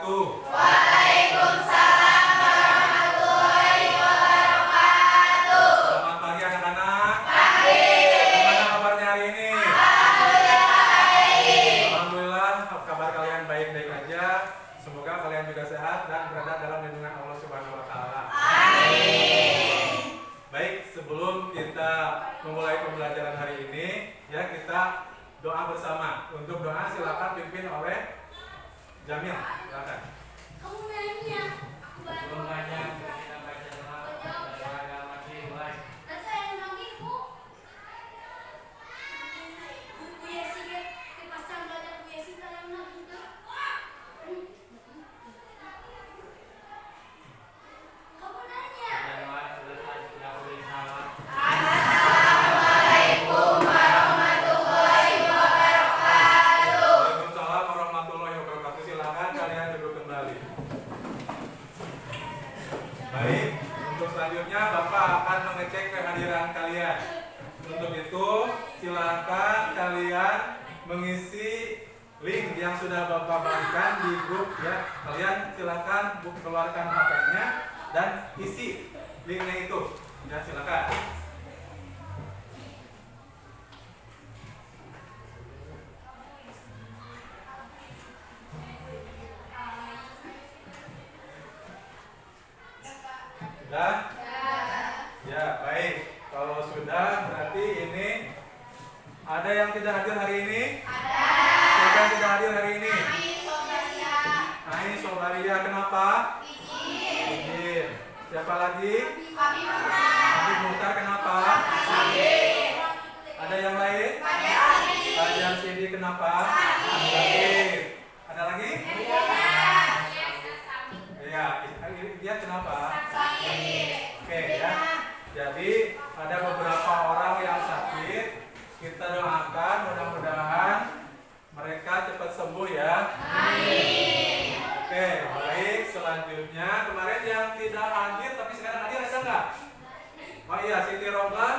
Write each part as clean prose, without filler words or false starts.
wabarakatuh. Waalaikumsalam warahmatullahi wabarakatuh. Selamat pagi anak-anak. Pagi. Gimana kabarnya hari ini? Alhamdulillah baik. Alhamdulillah, kabar kalian baik-baik aja. Semoga kalian juga sehat dan berada dalam lindungan Allah Subhanahu wa taala. Amin. Baik, sebelum kita memulai pembelajaran hari ini, ya kita doa bersama. Untuk doa silakan pimpin oleh Jamil. Silakan. Kamu nanya. Belum banyak kita baca doa olahraga masih mulai. Nanti yang lagi bu. Bu Yesi ke pasang belajar Bu Yesi kalian lagi tuh. Kamu nanya. Baca doa selesai sudah boleh salam. Assalamualaikum warahmatullahi wabarakatuh. Waalaikumsalam warahmatullahi wabarakatuh. Silakan kalian duduk kembali. Baik, untuk selanjutnya Bapak akan mengecek kehadiran kalian. Untuk itu, silakan kalian mengisi link yang sudah Bapak berikan di grup ya. Kalian silakan keluarkan HP-nya dan isi linknya itu. Ya, silakan. Sudah? Ya, baik. Kalau sudah, berarti ini ada yang tidak hadir hari ini? Siapa yang tidak hadir hari ini? Ini Sobaria, kenapa? Izin. Siapa lagi? Habib Muhtar, kenapa? Ada yang lain? Pak Sidi, kenapa? Sakit. Ada lagi? Iya, dia kenapa? Oke ya. Jadi ada beberapa orang yang sakit. Kita doakan mudah-mudahan mereka cepat sembuh ya. Oke, baik. Selanjutnya kemarin yang tidak hadir tapi sekarang hadir ada nggak? Oh iya, Siti Romlan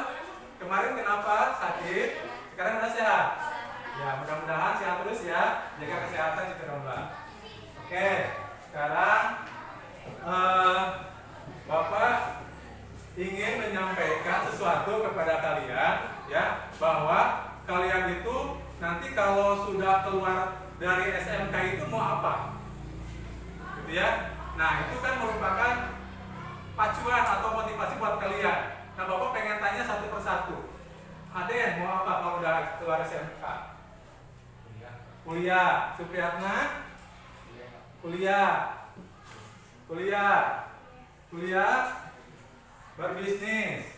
kemarin kenapa sakit? Sekarang udah sehat. Ya, mudah-mudahan sehat terus ya. Jaga kesehatan Siti Romlan. Oke, sekarang Bapak ingin menyampaikan sesuatu kepada kalian ya, bahwa kalian itu nanti kalau sudah keluar dari SMK itu mau apa? Gitu ya. Nah, itu kan merupakan pacuan atau motivasi buat kalian. Nah, Bapak pengen tanya satu persatu. Ada yang mau apa kalau udah keluar SMK? Kuliah. Supriyatna? Kuliah, berbisnis,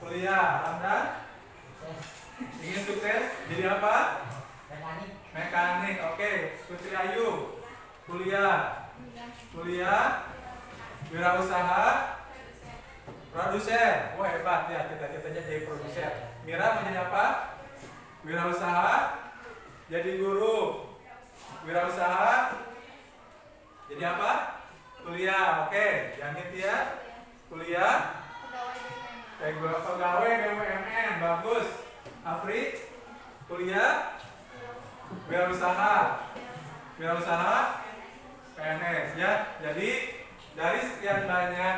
kuliah, Ramdan, ingin sukses, jadi apa? Mekanik, oke. Putri Ayu, kuliah, wirausaha, produser, wah hebat ya, cita-citanya jadi produser. Mira mau jadi apa? Wirausaha, jadi guru, wirausaha, jadi apa? Kuliah, oke. Jangan ya. Kuliah. Pegawai BUMN, bagus. Afri, kuliah. Wirausaha, PNS ya. Jadi dari sekian banyak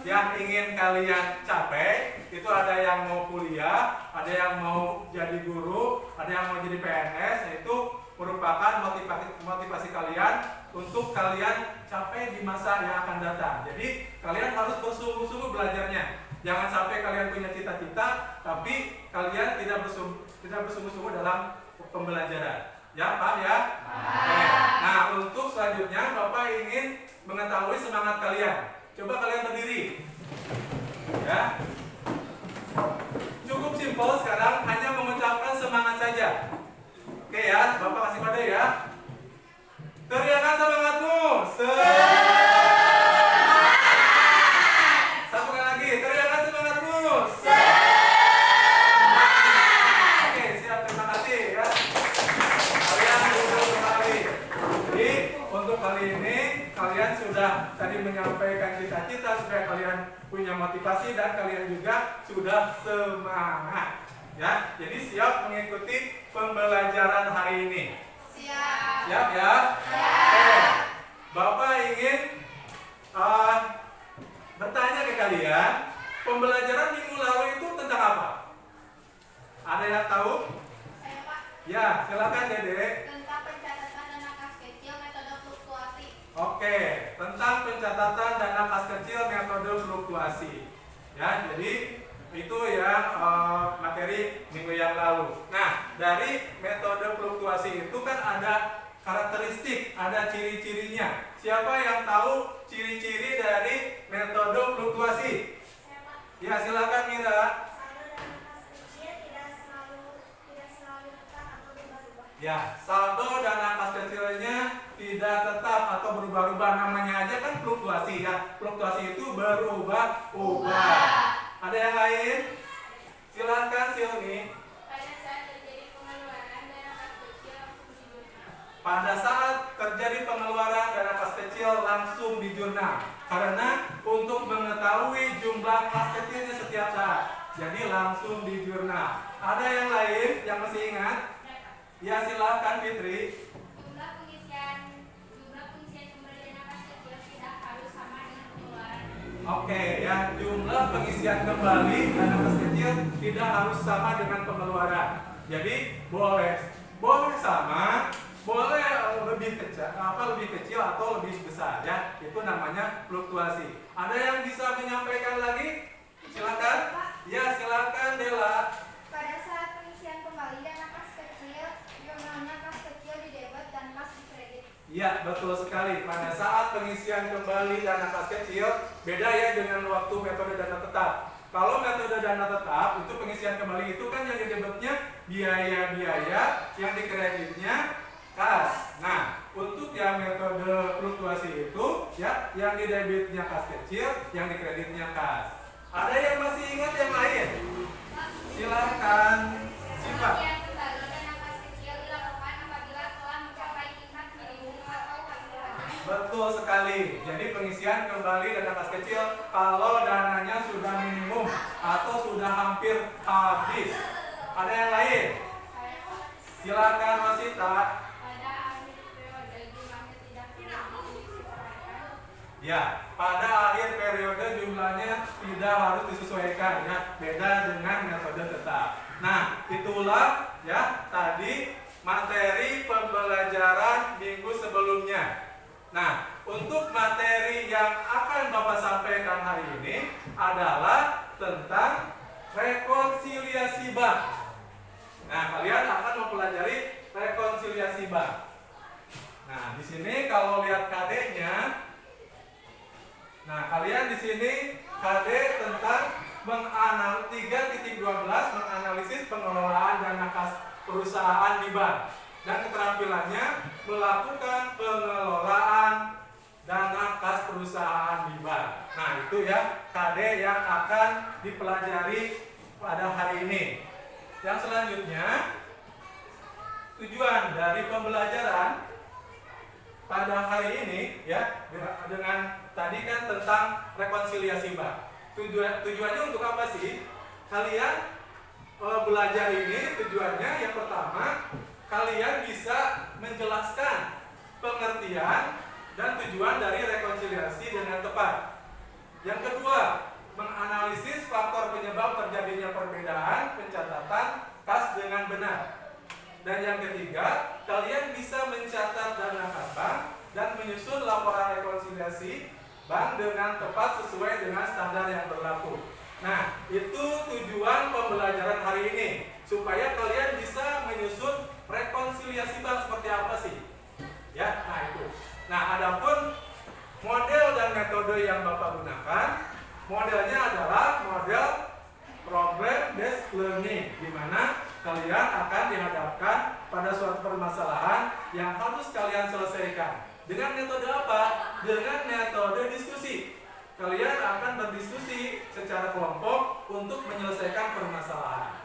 yang ingin kalian capai, itu ada yang mau kuliah, ada yang mau jadi guru, ada yang mau jadi PNS. Itu merupakan motivasi kalian untuk kalian capai di masa yang akan datang. Jadi kalian harus bersungguh-sungguh belajarnya. Jangan sampai kalian punya cita-cita tapi kalian tidak bersungguh-sungguh dalam pembelajaran. Ya, paham ya? Oke. Nah, untuk selanjutnya Bapak ingin mengetahui semangat kalian. Coba kalian berdiri. Ya. Cukup simpel sekarang, hanya mengucapkan semangat saja. Oke ya, Bapak kasih kode ya. Teriakan semangatmu. Satu kali lagi, teriakan semangatmu. Oke, siap, terima kasih ya. Kalian sudah kembali. Jadi untuk kali ini kalian sudah tadi menyampaikan cita-cita supaya kalian punya motivasi dan kalian juga sudah semangat. Ya, jadi siap mengikuti pembelajaran hari ini. Siap ya? Oke. Bapak ingin bertanya ke kalian, pembelajaran minggu lalu itu tentang apa? Ada yang tahu? Saya Pak, Ya, silakan Dede. tentang pencatatan dana kas kecil metode fluktuasi. Oke, tentang pencatatan dana kas kecil metode fluktuasi. Ya, jadi itu ya materi minggu yang lalu. Nah, dari metode fluktuasi itu kan ada karakteristik, ada ciri-cirinya. Siapa yang tahu ciri-ciri dari metode fluktuasi? Saya Pak, Ya, silakan Mira. Ya, saldo dana kas kecilnya tidak tetap atau berubah-ubah. Namanya aja kan fluktuasi ya. Fluktuasi itu berubah-ubah. Ada yang lain? Silakan Silmi. pada saat terjadi pengeluaran dana kas kecil langsung dijurnal. Pada saat terjadi pengeluaran dana kas kecil langsung dijurnal. Karena untuk mengetahui jumlah kas kecilnya setiap saat. Jadi langsung dijurnal. Ada yang lain yang masih ingat? Ya, silakan Fitri. Jumlah pengisian kembali dana kas kecil tidak harus sama dengan pengeluaran. Oke ya, jumlah pengisian kembali dana kas kecil tidak harus sama dengan pengeluaran. Jadi boleh sama, boleh lebih kecil atau lebih besar ya. Itu namanya fluktuasi. Ada yang bisa menyampaikan lagi? Silakan. Ya, silakan Dela. Pada saat pengisian kembali dana kas kecil, jurnalnya kas kecil di debit dan kas di kredit. Ya, betul sekali. Pada saat pengisian kembali dana kas kecil, beda ya dengan waktu metode dana tetap. Kalau metode dana tetap, itu pengisian kembali itu kan yang di debitnya biaya-biaya, yang di kreditnya kas. Nah, untuk yang metode fluktuasi itu, ya, yang di debitnya kas kecil, yang di kreditnya kas. Ada yang masih ingat yang lain? Silakan. Siapa? Pengisian kembali dana kas kecil dilakukan apabila telah mencapai tingkat minimum atau hampir. Betul sekali. Jadi pengisian kembali dana kas kecil kalau dananya sudah minimum atau sudah hampir habis. Ada yang lain? Silakan Wasita. Pada akhir periode jumlahnya tidak disesuaikan. Ya, pada akhir periode jumlahnya tidak harus disesuaikan ya, beda dengan metode tetap. Nah, itulah ya tadi materi pembelajaran minggu sebelumnya. Nah, untuk materi yang akan Bapak sampaikan hari ini adalah tentang rekonsiliasi bank. Nah, kalian akan mempelajari rekonsiliasi bank. Nah, di sini kalau lihat KD-nya, nah, kalian di sini KD tentang 3.12 menganalisis pengelolaan dana kas perusahaan di bank dan keterampilannya melakukan pengelolaan dana kas perusahaan di bank. Nah, itu ya KD yang akan dipelajari pada hari ini. Yang selanjutnya, tujuan dari pembelajaran pada hari ini ya dengan tadi kan tentang rekonsiliasi bank. Tujuannya untuk apa sih? Kalian belajar ini tujuannya yang pertama, kalian bisa menjelaskan pengertian dan tujuan dari rekonsiliasi dengan tepat. Yang kedua, menganalisis faktor penyebab terjadinya perbedaan pencatatan kas dengan benar. Dan yang ketiga, kalian bisa mencatat dana kas bank dan menyusun laporan rekonsiliasi bank dengan tepat sesuai dengan standar yang berlaku. Nah, itu tujuan pembelajaran hari ini, supaya kalian bisa menyusun rekonsiliasi bank seperti apa sih? Ya, nah itu. Nah, adapun model dan metode yang Bapak gunakan, modelnya adalah model problem based learning, di mana kalian akan dihadapkan pada suatu permasalahan yang harus kalian selesaikan. Dengan metode apa? Dengan metode diskusi. Kalian akan berdiskusi secara kelompok untuk menyelesaikan permasalahan.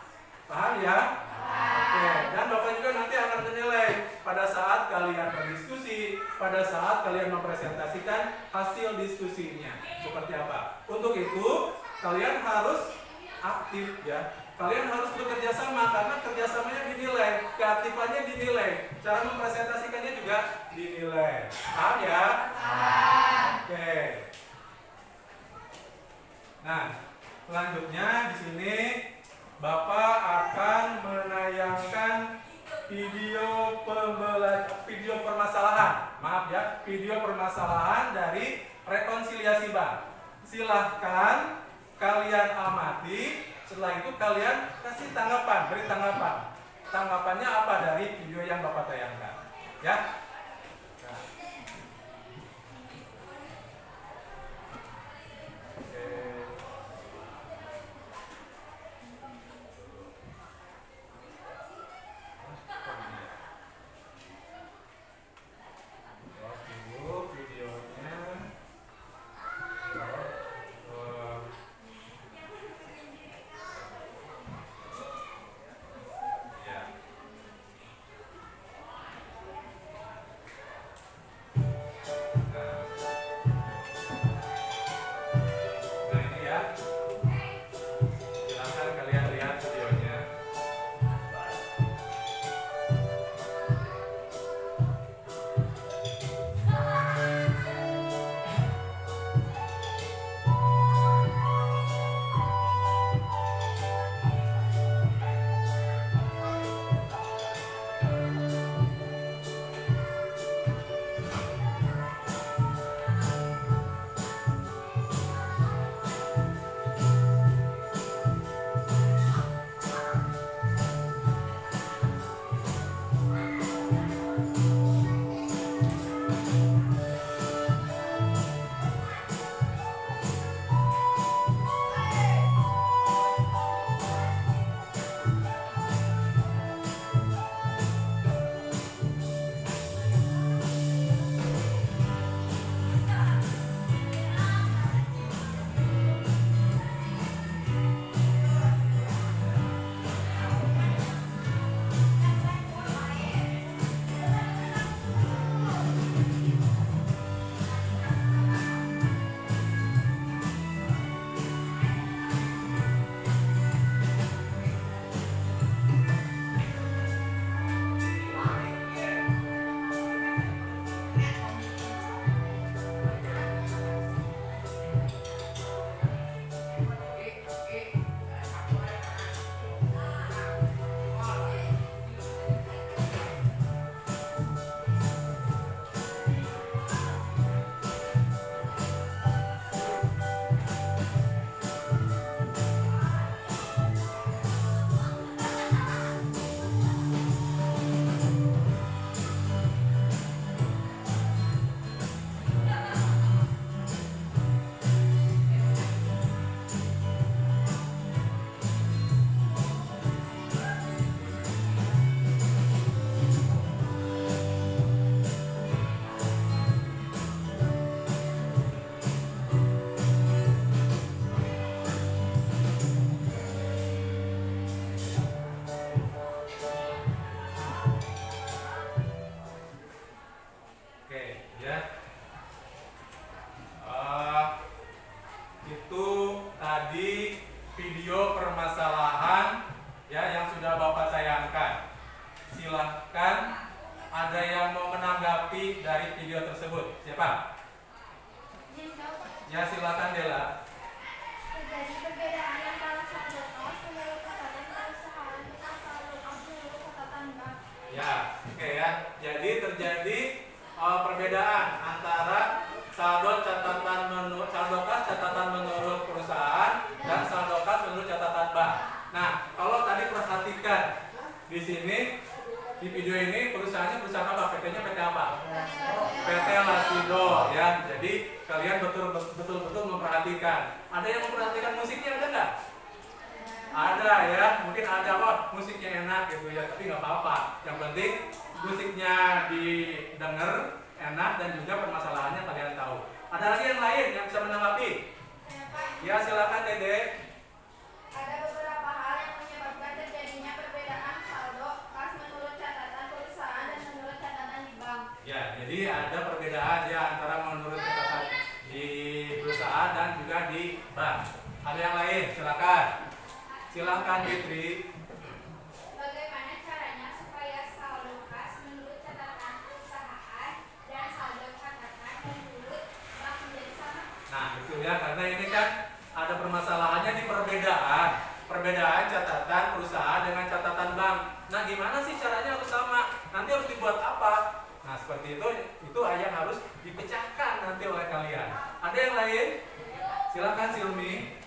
Paham ya? Oke, dan Bapak juga nanti akan menilai pada saat kalian berdiskusi, pada saat kalian mempresentasikan hasil diskusinya seperti apa. Untuk itu, kalian harus aktif ya. kalian harus bekerja sama karena kerjasamanya dinilai, keaktifannya dinilai, cara mempresentasikannya juga dinilai. Paham ya? Oke. Nah, selanjutnya di sini Bapak akan menayangkan video permasalahan. Maaf ya, video permasalahan dari rekonsiliasi bank. Silahkan kalian amati. Setelah itu kalian kasih tanggapan, beri tanggapan. Tanggapannya apa dari video yang Bapak tayangkan? Ya. Nah. Silahkan Fitri. Bagaimana caranya supaya saldo kas menurut catatan perusahaan dan saldo catatan menurut bank menjadi sama? Nah itu ya, karena ini kan ada permasalahannya di perbedaan catatan perusahaan dengan catatan bank. Nah gimana sih caranya harus sama? Nanti harus dibuat apa? Nah seperti itu yang harus dipecahkan nanti oleh kalian. Ada yang lain? Silakan Silmi.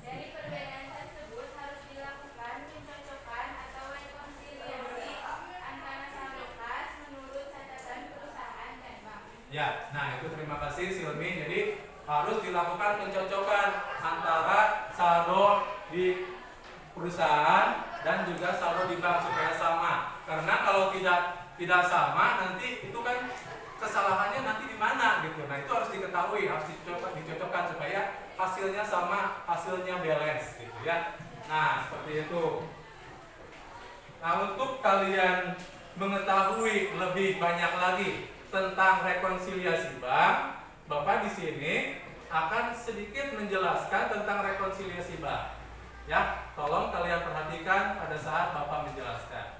Dari perbedaan tersebut harus dilakukan pencocokan atau rekonsiliasi antara saldo kas menurut catatan perusahaan dan bank. Ya, nah itu terima kasih Silmi. Jadi harus dilakukan pencocokan antara saldo di perusahaan dan juga saldo di bank supaya sama. Karena kalau tidak sama nanti itu kan kesalahannya nanti di mana gitu. Nah itu harus diketahui, harus dicocokkan supaya hasilnya sama, hasilnya balance gitu ya. Nah seperti itu. Nah untuk kalian mengetahui lebih banyak lagi tentang rekonsiliasi bank, Bapak di sini akan sedikit menjelaskan tentang rekonsiliasi bank. Ya, tolong kalian perhatikan pada saat Bapak menjelaskan.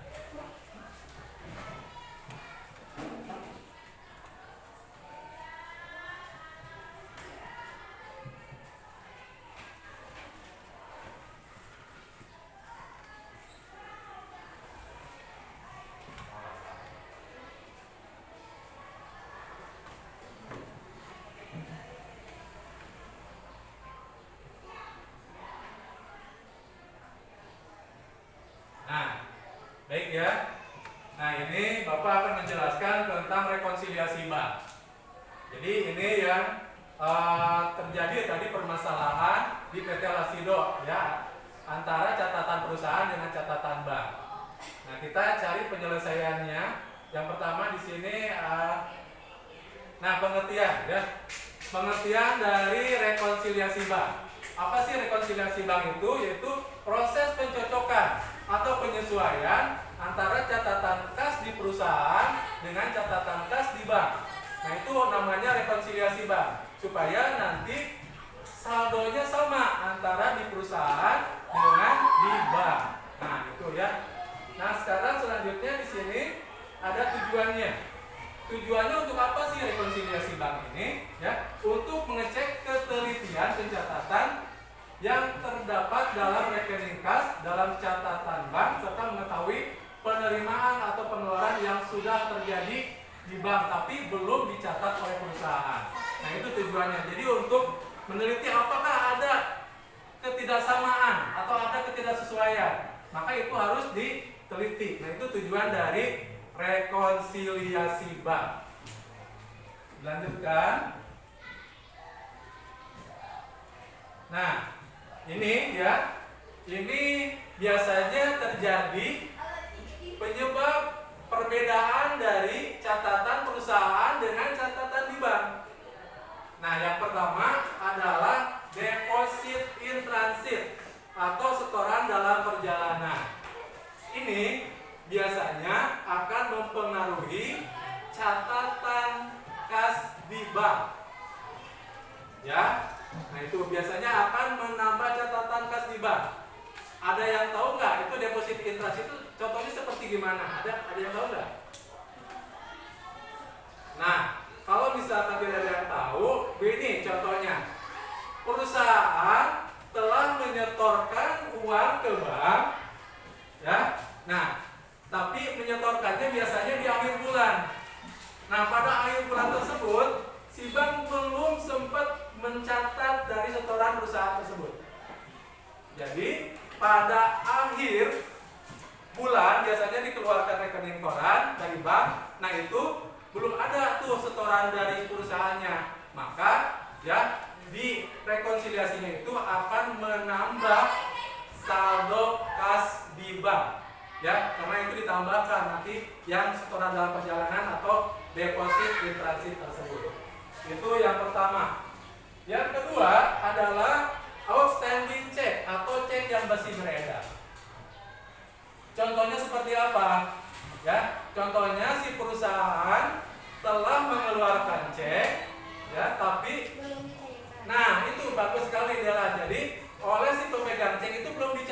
Nah, baik ya. Nah, ini Bapak akan menjelaskan tentang rekonsiliasi bank. Jadi ini yang terjadi tadi permasalahan di PT Lasido ya, antara catatan perusahaan dengan catatan bank. Nah, kita cari penyelesaiannya. Yang pertama di sini pengertian ya. Pengertian dari rekonsiliasi bank. Apa sih rekonsiliasi bank itu? Yaitu proses pencocokan atau penyesuaian antara catatan kas di perusahaan dengan catatan kas di bank. Nah itu namanya rekonsiliasi bank, supaya nanti saldonya sama antara di perusahaan dengan di bank. Nah itu ya. Nah sekarang selanjutnya di sini ada tujuannya. Tujuannya untuk apa sih rekonsiliasi bank ini? Ya, untuk mengecek ketelitian pencatatan yang terdapat dalam rekening kas, dalam catatan bank, serta mengetahui penerimaan atau pengeluaran yang sudah terjadi di bank tapi belum dicatat oleh perusahaan. Nah itu tujuannya. Jadi untuk meneliti apakah ada ketidaksamaan atau ada ketidaksesuaian, maka itu harus diteliti. Nah itu tujuan dari rekonsiliasi bank. Lanjutkan. Nah ini ya, ini biasanya terjadi penyebab perbedaan dari catatan perusahaan dengan catatan di bank. Nah, yang pertama adalah deposit in transit atau setoran dalam perjalanan. Ini biasanya akan mempengaruhi catatan kas di bank. Ya. Nah itu biasanya akan menambah catatan kas di bank. Ada yang tahu nggak itu deposit in transit itu contohnya seperti gimana? Ada yang tahu nggak? Nah kalau misalkan tidak ada yang tahu, ini contohnya perusahaan telah menyetorkan uang ke bank, ya. Nah tapi menyetorkannya biasanya di akhir bulan. Nah pada akhir bulan tersebut si bank belum sempat mencatat dari setoran perusahaan tersebut. Jadi pada akhir bulan biasanya dikeluarkan rekening koran dari bank. Nah itu belum ada tuh setoran dari perusahaannya. Maka ya di rekonsiliasinya itu akan menambah saldo kas di bank. Ya, karena itu ditambahkan nanti yang setoran dalam perjalanan atau deposit in transit tersebut. Itu yang pertama. Yang kedua adalah outstanding check atau cek yang masih beredar. Contohnya seperti apa? Ya, contohnya si perusahaan telah mengeluarkan cek, ya, tapi Belum dicairkan. nah itu bagus sekali Dela. Jadi oleh si pemegang cek itu belum dicairkan.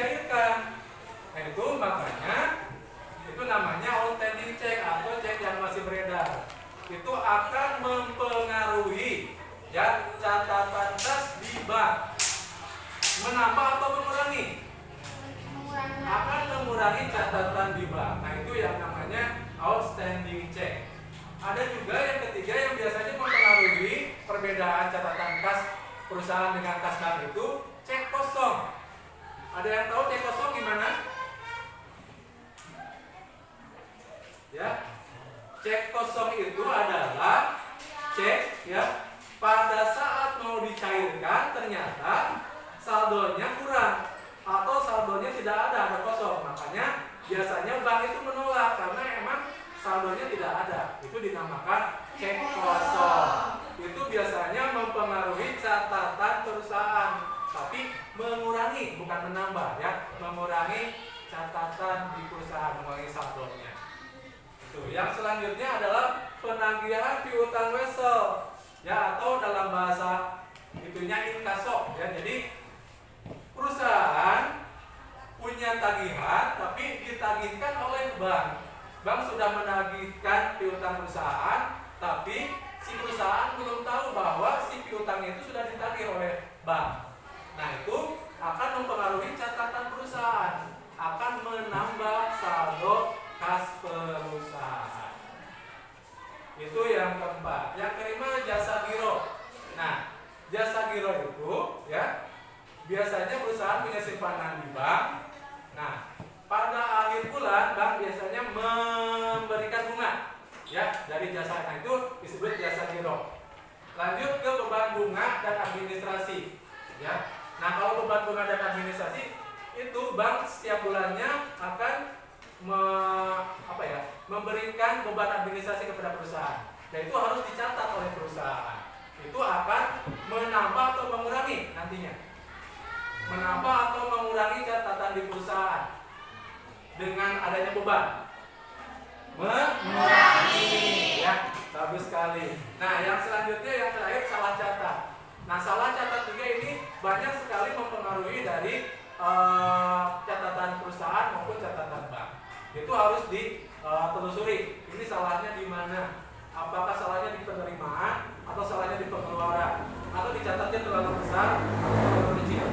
Nah itu makanya itu namanya outstanding check atau cek yang masih beredar. Itu akan mempengaruhi ya catatan kas di bank. Menambah atau mengurangi? Akan mengurangi catatan di bank. Nah itu yang namanya outstanding check. Ada juga yang ketiga yang biasanya mempengaruhi perbedaan catatan kas perusahaan dengan kas bank itu cek kosong. Ada yang tahu cek kosong gimana? Ya, cek kosong itu adalah cek ya pada saat mau dicairkan ternyata saldonya kurang atau saldonya tidak ada kosong. Makanya biasanya bank itu menolak karena emang saldonya tidak ada. Itu dinamakan cek kosong. Itu biasanya mempengaruhi catatan perusahaan, tapi mengurangi bukan menambah ya, mengurangi catatan di perusahaan, mengurangi saldonya. Itu. Yang selanjutnya adalah penagihan piutang wesel ya atau dalam bahasa itunya inkaso ya. Jadi perusahaan punya tagihan tapi ditagihkan oleh bank. Bank sudah menagihkan piutang perusahaan, tapi si perusahaan belum tahu bahwa si piutang itu sudah ditagih oleh bank. Nah itu akan mempengaruhi catatan perusahaan, akan menambah saldo kas perusahaan. Itu yang keempat. Yang kelima jasa giro. Nah jasa giro itu ya biasanya perusahaan punya simpanan di bank. Nah, pada akhir bulan bank biasanya memberikan bunga ya dari jasa. Nah, itu disebut jasa giro. Lanjut ke beban bunga dan administrasi ya. Nah, kalau beban bunga dan administrasi itu bank setiap bulannya akan memberikan beban administrasi kepada perusahaan. Dan itu harus dicatat oleh perusahaan. Itu akan menambah atau mengurangi nantinya. Menambah atau mengurangi catatan di perusahaan dengan adanya beban. Mengurangi. Ya, bagus sekali. Nah, yang selanjutnya yang terakhir salah catat. Nah, salah catat juga ini banyak sekali mempengaruhi dari catatan perusahaan maupun catatan bank. Itu harus ditelusuri. Ini salahnya di mana? Apakah salahnya di penerimaan atau salahnya di pengeluaran atau dicatatnya terlalu besar atau terlalu kecil?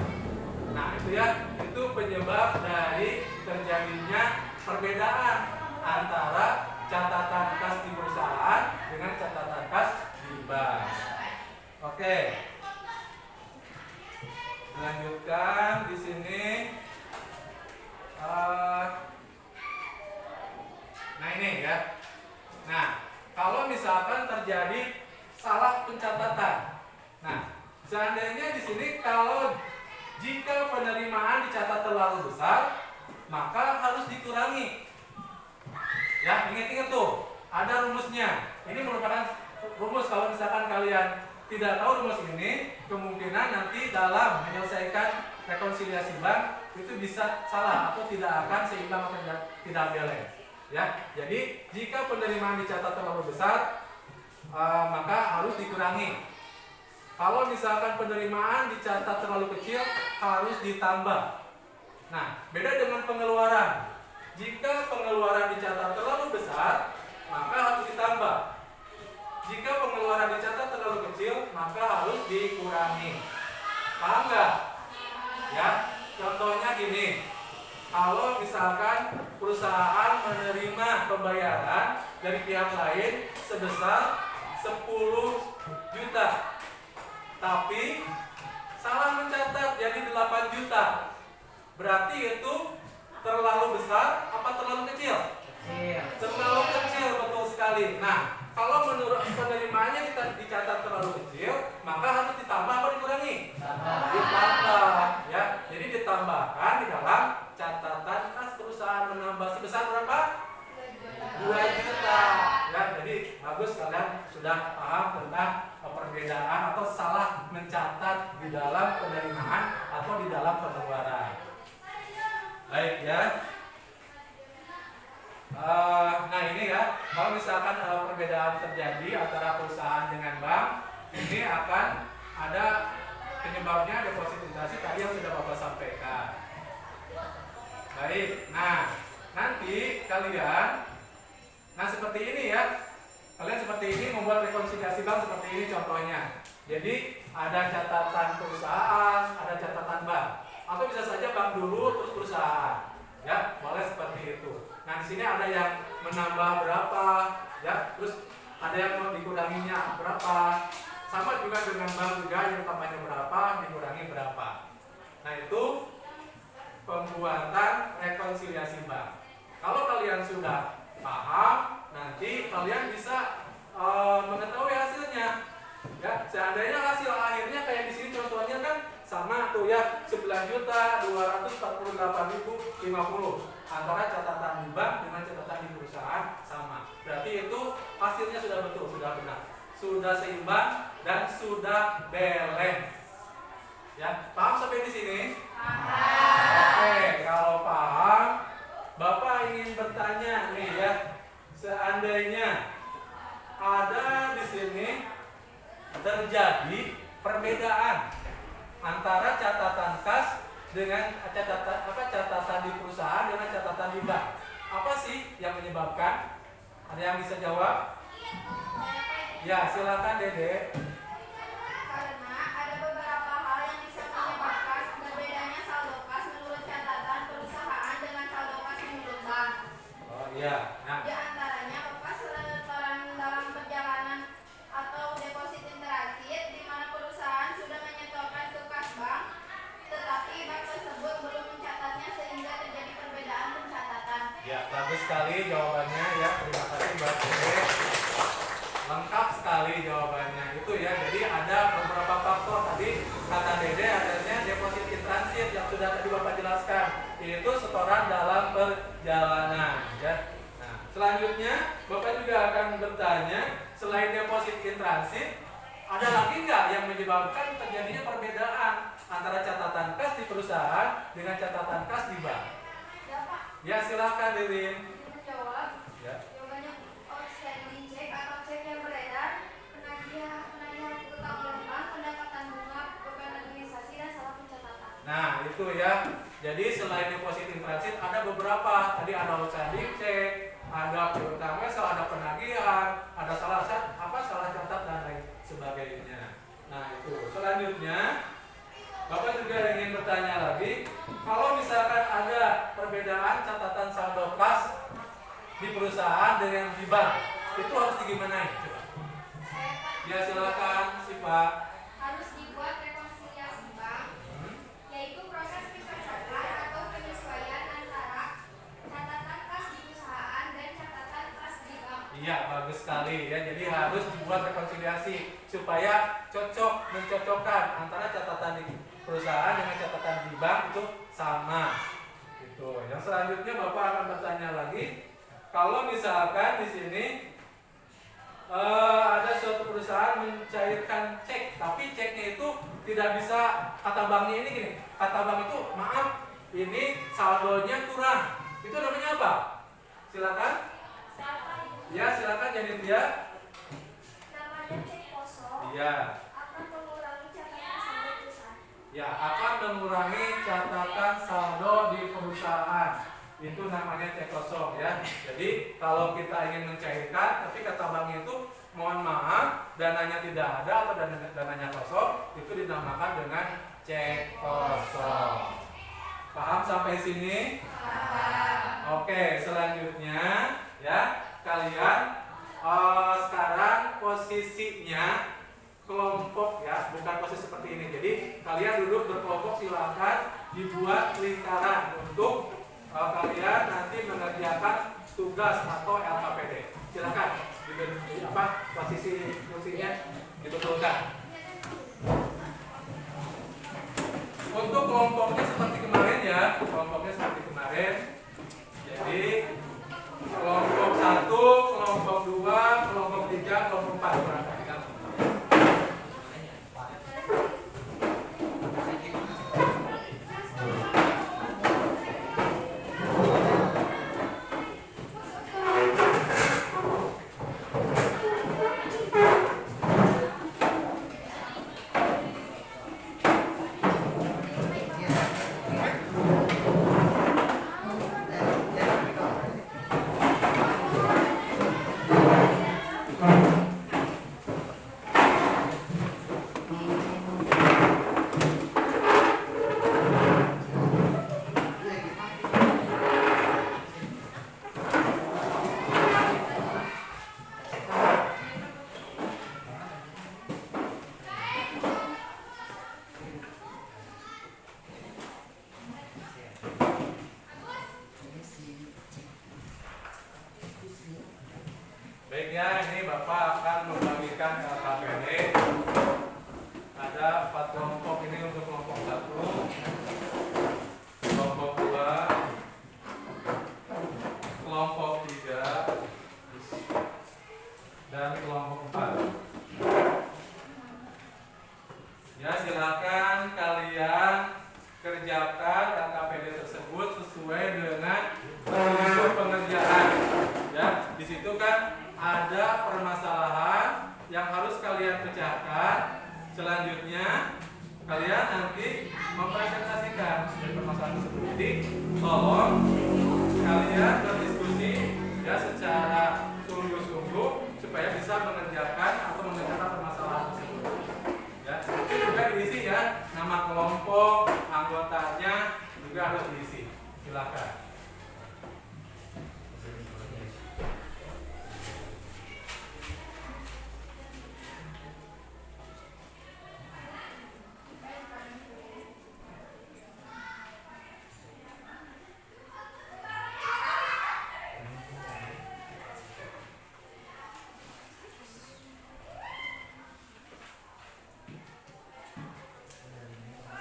Nah itu ya, itu penyebab dari terjadinya perbedaan antara catatan kas di perusahaan dengan catatan kas di bank. Oke, lanjutkan di sini. Nah ini ya. Nah kalau misalkan terjadi salah pencatatan, nah seandainya di sini kalau jika penerimaan dicatat terlalu besar, maka harus dikurangi. Ya, ingat-ingat tuh, ada rumusnya. Ini merupakan rumus. Kalau misalkan kalian tidak tahu rumus ini, kemungkinan nanti dalam menyelesaikan rekonsiliasi bank itu bisa salah atau tidak akan seimbang atau tidak balance. Ya, jadi jika penerimaan dicatat terlalu besar, maka harus dikurangi. Kalau misalkan penerimaan dicatat terlalu kecil, harus ditambah. Nah, beda dengan pengeluaran. Jika pengeluaran dicatat terlalu besar, maka harus ditambah. Jika pengeluaran dicatat terlalu kecil, maka harus dikurangi. Paham nggak? Ya, contohnya gini. Kalau misalkan perusahaan menerima pembayaran dari pihak lain sebesar 10 juta. Tapi salah mencatat jadi 8 juta. Berarti itu terlalu besar apa terlalu kecil? Terlalu kecil, betul sekali. Nah, kalau menurut penerimaannya dicatat terlalu kecil, maka harus ditambah atau dikurangi? Ditambah ya. Jadi ditambahkan di dalam catatan kas perusahaan menambah sebesar berapa? 2 juta. Ya, jadi bagus kalian sudah paham tentang perbedaan atau salah mencatat di dalam penerimaan atau di dalam pengeluaran. Baik ya. Nah ini ya, kalau misalkan perbedaan terjadi antara perusahaan dengan bank, ini akan ada penyebabnya depositasi tadi yang sudah Bapak sampaikan. Baik. Nah, nanti kalian, nah seperti ini ya. Kalian seperti ini membuat rekonsiliasi bank seperti ini contohnya. Jadi ada catatan perusahaan, ada catatan bank. Atau bisa saja bank dulu terus perusahaan. Ya, boleh seperti itu. Nah, di sini ada yang menambah berapa, ya. Terus ada yang mau dikuranginya berapa. Sama juga dengan bank juga yang tambahnya berapa, dikurangi berapa. Nah, itu pembuatan rekonsiliasi bank. Kalau kalian sudah paham, nanti kalian bisa mengetahui hasilnya. Ya, seandainya hasil akhirnya kayak di sini contohnya kan sama tuh ya, 11.248.050 antara catatan di bank dengan catatan di perusahaan sama. Berarti itu hasilnya sudah betul, sudah benar, sudah seimbang dan sudah balance. Ya, paham sampai di sini? Paham. Oke, kalau paham, Bapak ingin bertanya nih ya, seandainya ada di sini terjadi perbedaan antara catatan kas dengan catatan di perusahaan dengan catatan di bank. Apa sih yang menyebabkan? Ada yang bisa jawab? Ya, silakan Dede. Karena ada beberapa hal yang bisa menyebabkan berbedanya saldo kas menurut catatan perusahaan dengan saldo kas menurut bank. Oh iya. Nah, Di antaranya bekas setoran dalam perjalanan atau deposit interaktif di mana perusahaan sudah menyetorkan ke kas bank, tetapi bank tersebut belum mencatatnya sehingga terjadi perbedaan pencatatan. ya bagus sekali jawabannya ya. Terima kasih Mbak Dede. Lengkap sekali jawabannya itu ya. Jadi ada beberapa faktor tadi kata Dede, adanya deposit in transit yang sudah tadi Bapak jelaskan. Itu setoran dalam perjalanan ya. Nah, selanjutnya Bapak juga akan bertanya, selain deposit in transit, ada lagi nggak yang menyebabkan terjadinya perbedaan antara catatan kas di perusahaan dengan catatan kas di bank? Ya Pak, Ya silakan Lirin. menjawab. Ya. Jawabannya outstanding check atau cek yang beredar, penagihan utang oleh bank, pendapatan bunga, beban administrasi dan salah pencatatan. Nah itu ya. Jadi selain deposit in transit ada beberapa. Tadi ada outstanding check, ada piutang wesel, ada penagihan, ada salah catat dan lain sebagainya. Nah itu. Selanjutnya Bapak juga ingin bertanya lagi, kalau misalkan ada perbedaan catatan saldo kas di perusahaan dengan di bank, itu harus digimanain? Coba. Ya silakan si Pak. Harus dibuat rekonsiliasi bank, yaitu proses pencocokan atau penyesuaian antara catatan kas di perusahaan dan catatan kas di bank. Iya bagus sekali ya. Jadi harus dibuat rekonsiliasi supaya mencocokkan antara catatan di perusahaan dengan catatan di bank itu sama. Gitu. Yang selanjutnya Bapak akan bertanya lagi, kalau misalkan di sini ada suatu perusahaan mencairkan cek, tapi ceknya itu tidak bisa, kata banknya ini gini, kata bank itu maaf, ini saldonya kurang. Itu namanya apa? Silakan. Ya silakan jadi dia. Namanya cek kosong. Iya. Akan mengurangi catatan saldo perusahaan. Ya akan mengurangi catatan saldo di perusahaan. Itu namanya cek kosong ya. Jadi kalau kita ingin mencairkan, tapi kata bank itu mohon maaf dananya tidak ada atau dananya kosong, itu dinamakan dengan cek kosong. Paham sampai sini? Paham. Oke, selanjutnya ya kalian sekarang posisinya kelompok ya, bukan posisi seperti ini. Jadi kalian duduk berkelompok, silakan dibuat lingkaran untuk kalian nanti mengerjakan tugas atau LKPD. Silakan posisi fungsinya dibetulkan. Untuk kelompoknya seperti kemarin ya, kelompoknya seperti kemarin. Jadi kelompok 1, kelompok 2, kelompok 3, kelompok 4 berapa? yang harus kalian pecahkan. Selanjutnya kalian nanti mempresentasikan permasalahan tersebut. Jadi tolong kalian berdiskusi ya secara sungguh-sungguh supaya bisa mengerjakan atau memecahkan permasalahan tersebut. Ya, juga diisi ya nama kelompok, anggotanya juga harus diisi. Silakan.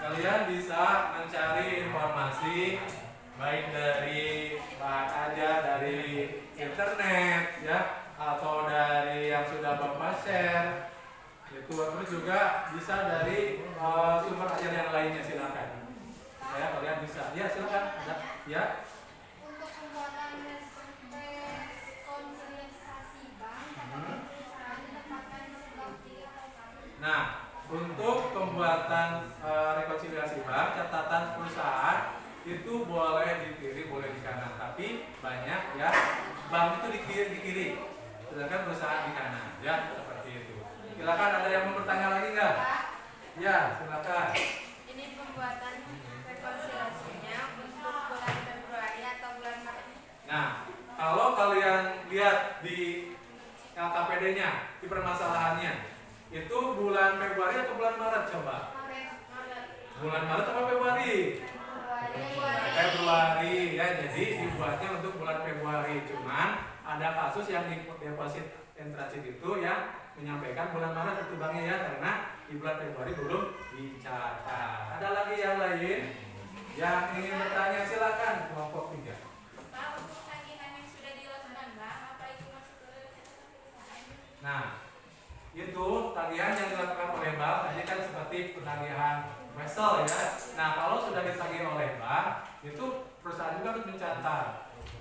Kalian bisa mencari informasi baik dari bahan ajar dari internet ya atau dari yang sudah Bapak share itu, terus juga bisa dari sumber ajar yang lainnya. Silakan ya, kalian bisa ya, silakan ada ya. Untuk pembuatan rekonsiliasi bank atau perusahaan ditempatkan di sebelah kiri atau kanan. Nah, untuk pembuatan rekonsiliasi bank, catatan perusahaan itu boleh di kiri, boleh di kanan. Tapi banyak ya, bank itu di kiri, sedangkan perusahaan di kanan. Ya, seperti itu. Silakan, ada yang mau bertanya lagi nggak? Ya, silakan. Ini pembuatan rekonsiliasinya untuk bulan Februari atau bulan Maret. Nah, kalau kalian lihat di LKPD-nya, di permasalahannya, itu bulan Februari atau bulan Maret coba? Maret. Bulan Maret atau Februari? Februari ya, jadi dibuatnya untuk bulan Februari. Cuman ada kasus yang di deposit transit itu yang menyampaikan bulan Maret itu banknya ya, karena di bulan Februari belum dicatat. Ada lagi yang lain yang ingin bertanya? Silakan kelompok 3. Pak, untuk tagihan yang sudah dilakukan bank, apa itu masuk ke catatan perusahaan? Nah, itu tagihan yang dilakukan oleh bank tadi kan seperti penagihan wesel ya. Nah, kalau sudah ditagih oleh bank, itu perusahaan juga harus mencatat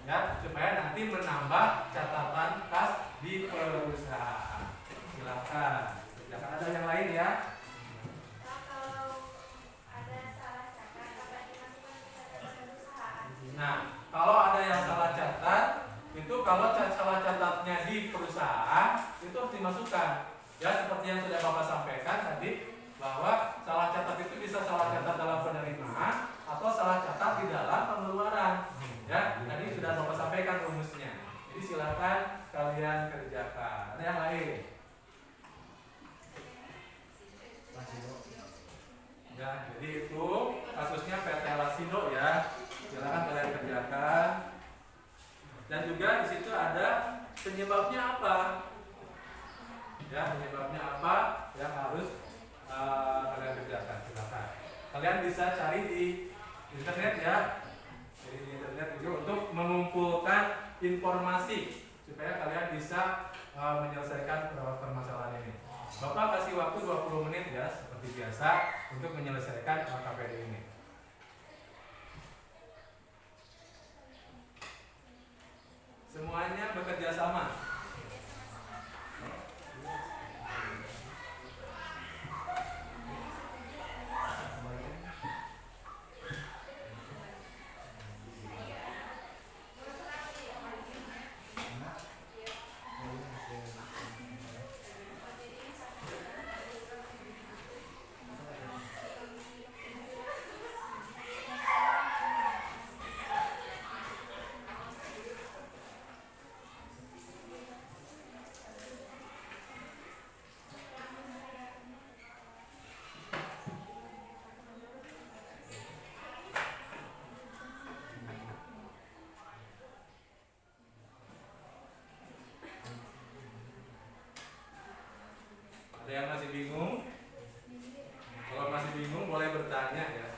ya, supaya nanti menambah catatan kas di perusahaan. Silakan. Jangan ada yang lain ya. Pak, kalau ada salah catat, apa dimasukkan ke catatan perusahaan? Nah, kalau ada yang salah catat, itu kalau salah catatnya di perusahaan, itu harus dimasukkan. Ya, seperti yang sudah Bapak sampaikan tadi, bahwa salah catat itu bisa salah catat dalam penerimaan atau salah catat di dalam pengeluaran. Ya, tadi sudah Bapak sampaikan rumusnya. Jadi silakan kalian kerjakan. Ada yang lain? Ya, jadi itu kasusnya PT Lasindo ya. Silakan kalian kerjakan. Dan juga di situ ada penyebabnya apa. Ya, penyebabnya apa yang harus kalian kerjakan. Silakan. Kalian bisa cari di internet ya. Jadi di internet juga untuk mengumpulkan informasi supaya kalian bisa menyelesaikan permasalahan ini. Bapak kasih waktu 20 menit ya, seperti biasa untuk menyelesaikan LKPD ini. Semuanya bekerja sama. Ada yang masih bingung? Kalau masih bingung boleh bertanya ya.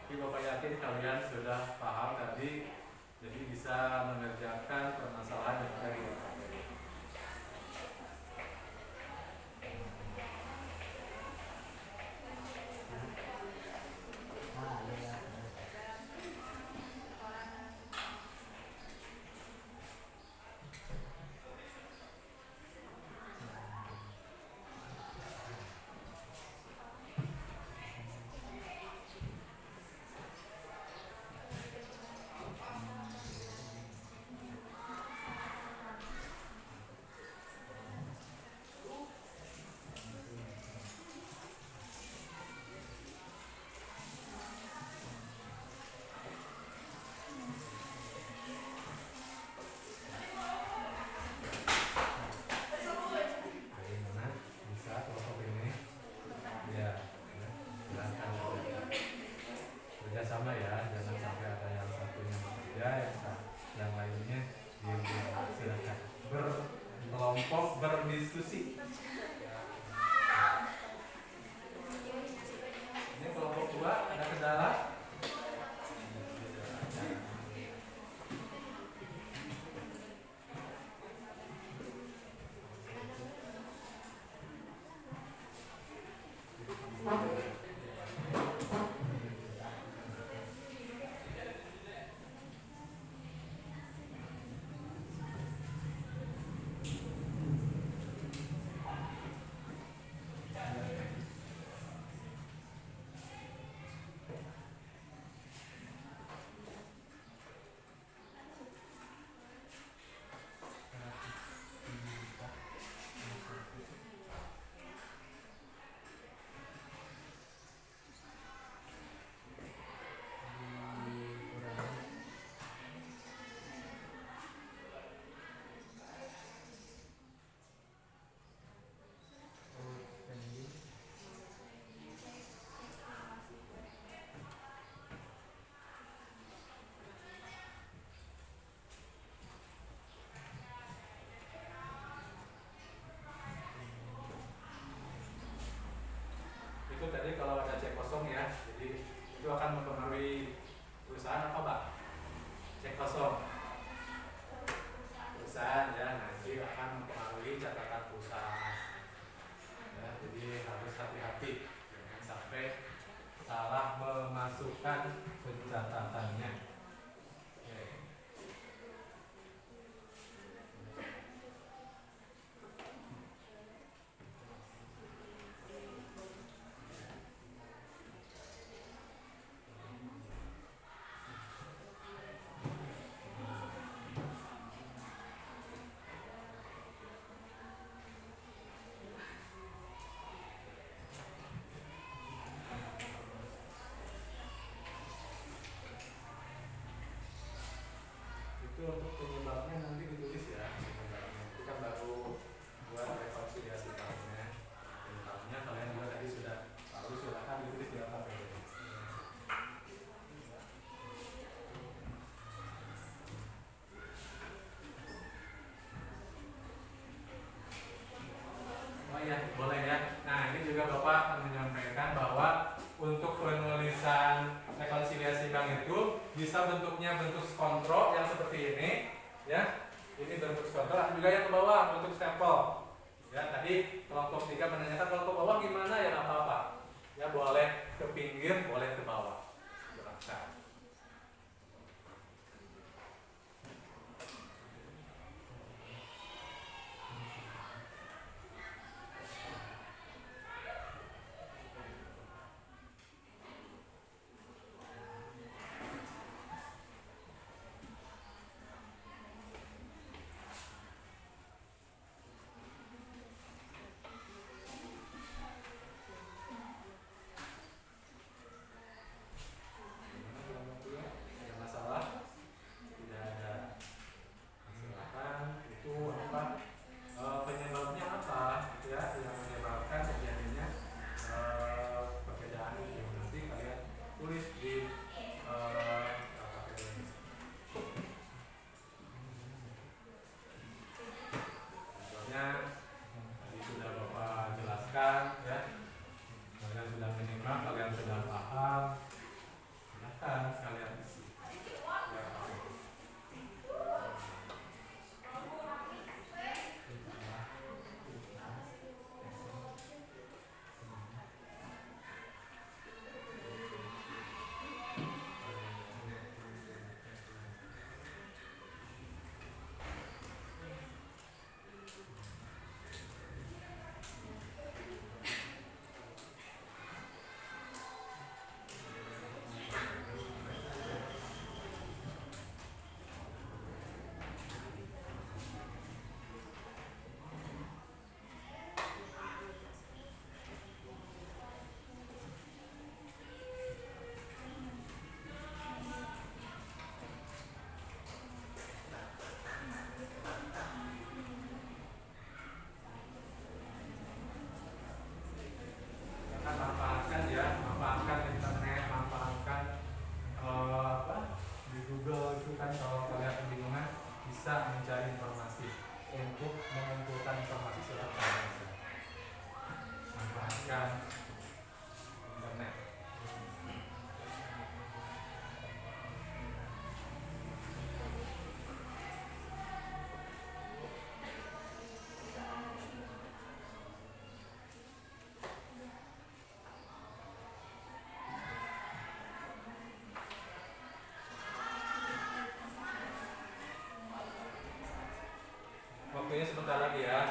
Tapi Bapak yakin kalian sudah paham tadi, jadi bisa mengerjakan permasalahan yang ada di LKPD. berdiskusi. Ini kelompok 2 ada kendala? Itu tadi kalau ada cek kosong ya, jadi itu akan mempengaruhi perusahaan apa Pak? Cek kosong perusahaan ya, nanti akan mempengaruhi catatan perusahaan ya, jadi harus hati-hati jangan sampai salah memasukkan pencatatannya. Oke. Itu untuk penyebabnya nanti ditulis ya, penyebabnya itu kan baru buat rekonsiliasi tahunnya. Penyebabnya kalian juga tadi sudah tahu, silakan ditulis di apa ya. Oh iya, boleh ya. Nah, ini juga Bapak akan menyampaikan bahwa untuk penulisan rekonsiliasi bank itu bisa bentuknya bentuk kontrol yang seperti ini, ya. Ini bentuk kontrol. Ada juga yang ke bawah bentuk stempel. Ya, tadi kelompok 3 menanyakan kalau ke bawah gimana ya, nggak apa-apa. Ya, boleh ke pinggir, boleh ke bawah. Silahkan. Ada masalah? Tidak ada. Silakan. Itu apa? Penyebabnya apa? Ya, yang menyebabkan terjadinya perbedaan itu nanti kalian tulis di KPD. Contohnya tadi sudah Bapak jelaskan ya. Kalian sudah menyimak, kalian sudah paham. Silahkan kalian isi. Ya, Silakan manfaatkan ya, manfaatkan internet, manfaatkan apa di Google itu kan kalau kalian kebingungan bisa mencari informasi. untuk mengumpulkan informasi surat kabar. Manfaatkan internet. Waktunya sebentar lagi ya.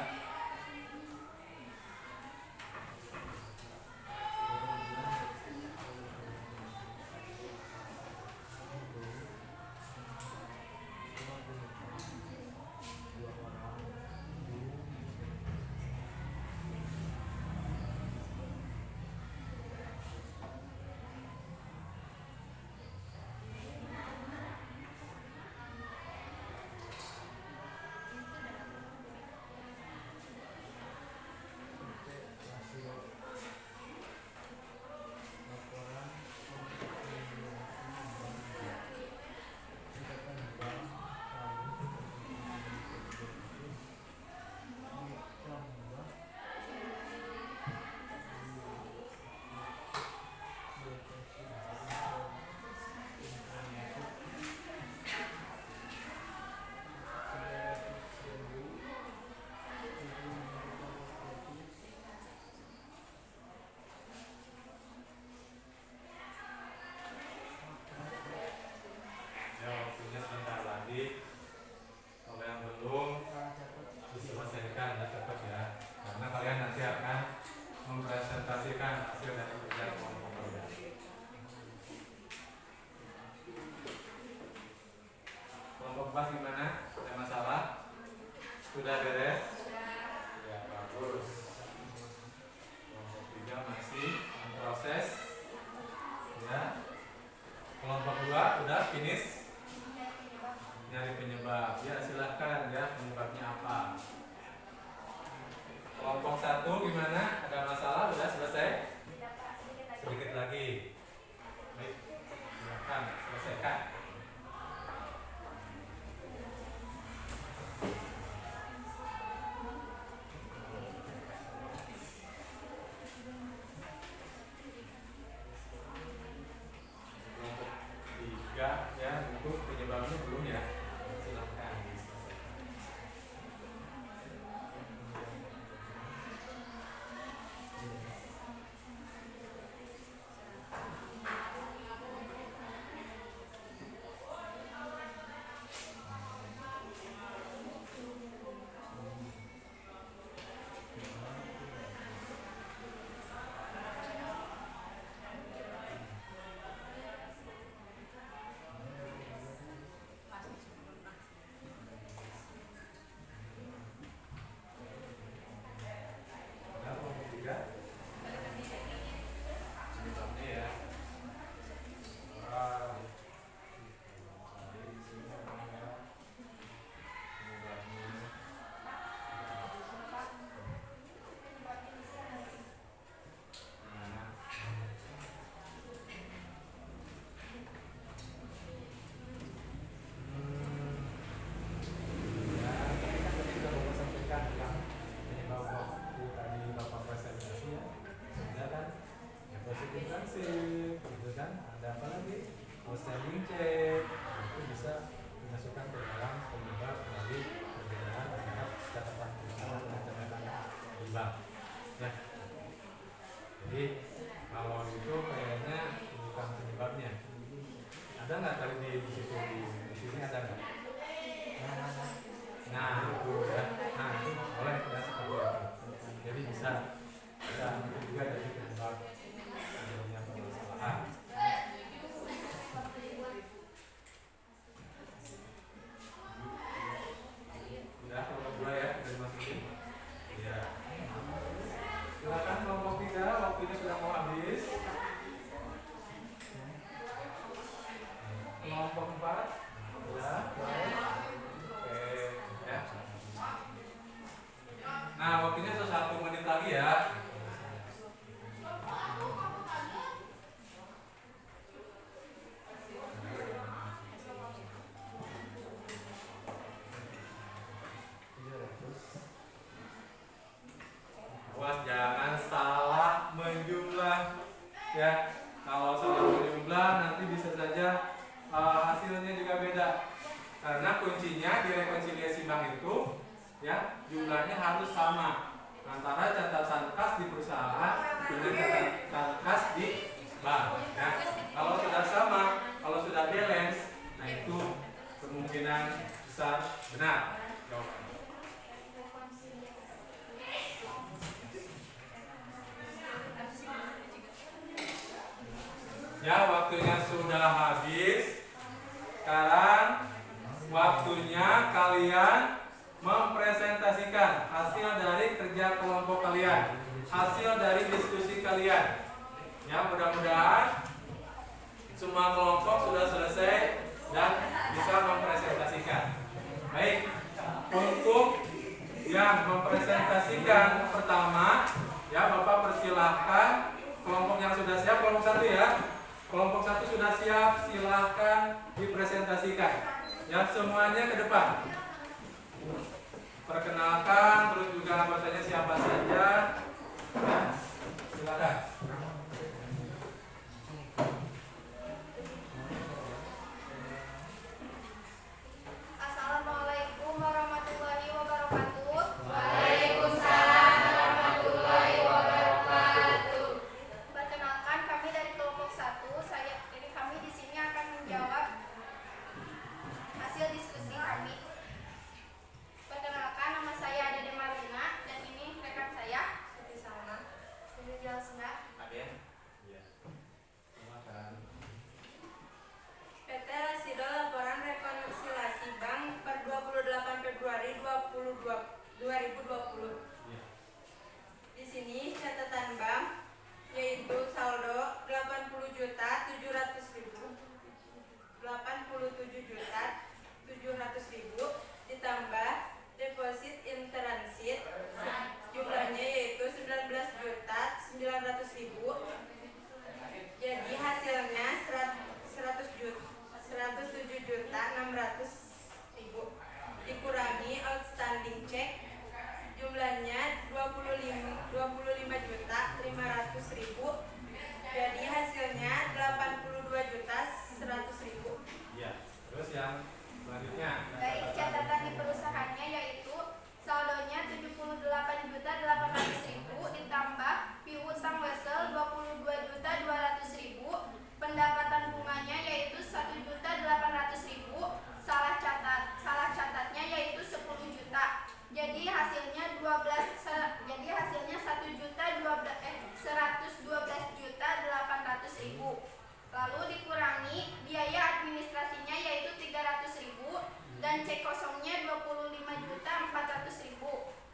Ya, waktunya sebentar lagi. Kalau yang belum diselesaikan ya cepat ya, karena kalian nanti akan mempresentasikan hasil dari kerja kelompok kalian. Kelompok kelas gimana? Ada masalah? Sudah beres? Ya, bagus. Kelompok 3 masih proses. Ya. Kelompok 2 udah finish nyari penyebab. Ya, silahkan ya, penyebabnya apa. Kelompok 1 gimana? Ada masalah? Udah selesai? Sedikit lagi. Baik, silahkan selesaikan. Kelompok 3 ya, untuk penyebabnya belum ya. Silahkan diselesaikan. Ada kelompok 3 penyebabnya ya. Wah, di sini ada penyebabnya. Nah, ya, tadi kan kita baru sampaikan yang penyebab waktu tadi Bapak presentasi ya. Sudah kan? Ya, positif transit, gitu kan? Ada apa lagi? Outstanding check, itu bisa dimasukkan ke dalam penyebab dari perbedaan antara catatan perusahaan dan catatan riba. Ya. Jadi kalau itu kayaknya bukan penyebabnya. Ada nggak tadi di situ di sini ada nggak? Nah itu ya. Nah itu boleh ya seperti itu. Jadi bisa itu juga dari penyebab adanya permasalahan. awas jangan salah menjumlah ya. Kalau salah menjumlah nanti bisa saja hasilnya juga beda. Karena kuncinya di rekonsiliasi bank itu ya jumlahnya harus sama antara catatan kas di perusahaan dengan catatan kas di bank. Ya. Kalau sudah sama, kalau sudah balance, nah itu kemungkinan besar benar jawabannya. Ya, waktunya sudah habis. Sekarang waktunya kalian mempresentasikan hasil dari kerja kelompok kalian, hasil dari diskusi kalian. Ya, mudah-mudahan semua kelompok sudah selesai dan bisa mempresentasikan. Baik, untuk yang mempresentasikan pertama, ya Bapak persilahkan. Kelompok yang sudah siap, kelompok 1 ya. Kelompok 1 sudah siap, silahkan dipresentasikan. Ya, semuanya ke depan. Perkenalkan, terus juga anggotanya siapa saja. Ya, silakan. Assalamualaikum warahmatullahi wabarakatuh. Waalaikumsalam warahmatullahi wabarakatuh. Perkenalkan, kami dari kelompok 1. Kami di sini akan menjawab hasil diskusi kami. Perkenalkan, nama saya Dede Marlina dan ini rekan saya Siti Salma. Ini jelas enggak? Aden. Ya. Silakan. PT Rasido laporan rekonsiliasi bank per 28 Februari 2020. Ya. Di sini catatan bank yaitu saldo 87.700.000 ditambah deposit in transit jumlahnya yaitu 19.900.000. Jadi hasilnya 107.600.000 dikurangi outstanding check jumlahnya 25.500.000. Jadi hasilnya 82.100.000. Ya. Terus yang selanjutnya. Baik, catatan di perusahaannya yaitu saldonya 78.800.000 ditambah piutang wesel 22.200.000, pendapatan bunganya yaitu 1.800.000, salah catatnya yaitu 10 juta. Jadi hasilnya 112.800.000. Lalu dikurangi biaya administrasinya yaitu 300.000 dan cek kosongnya 25.400.000.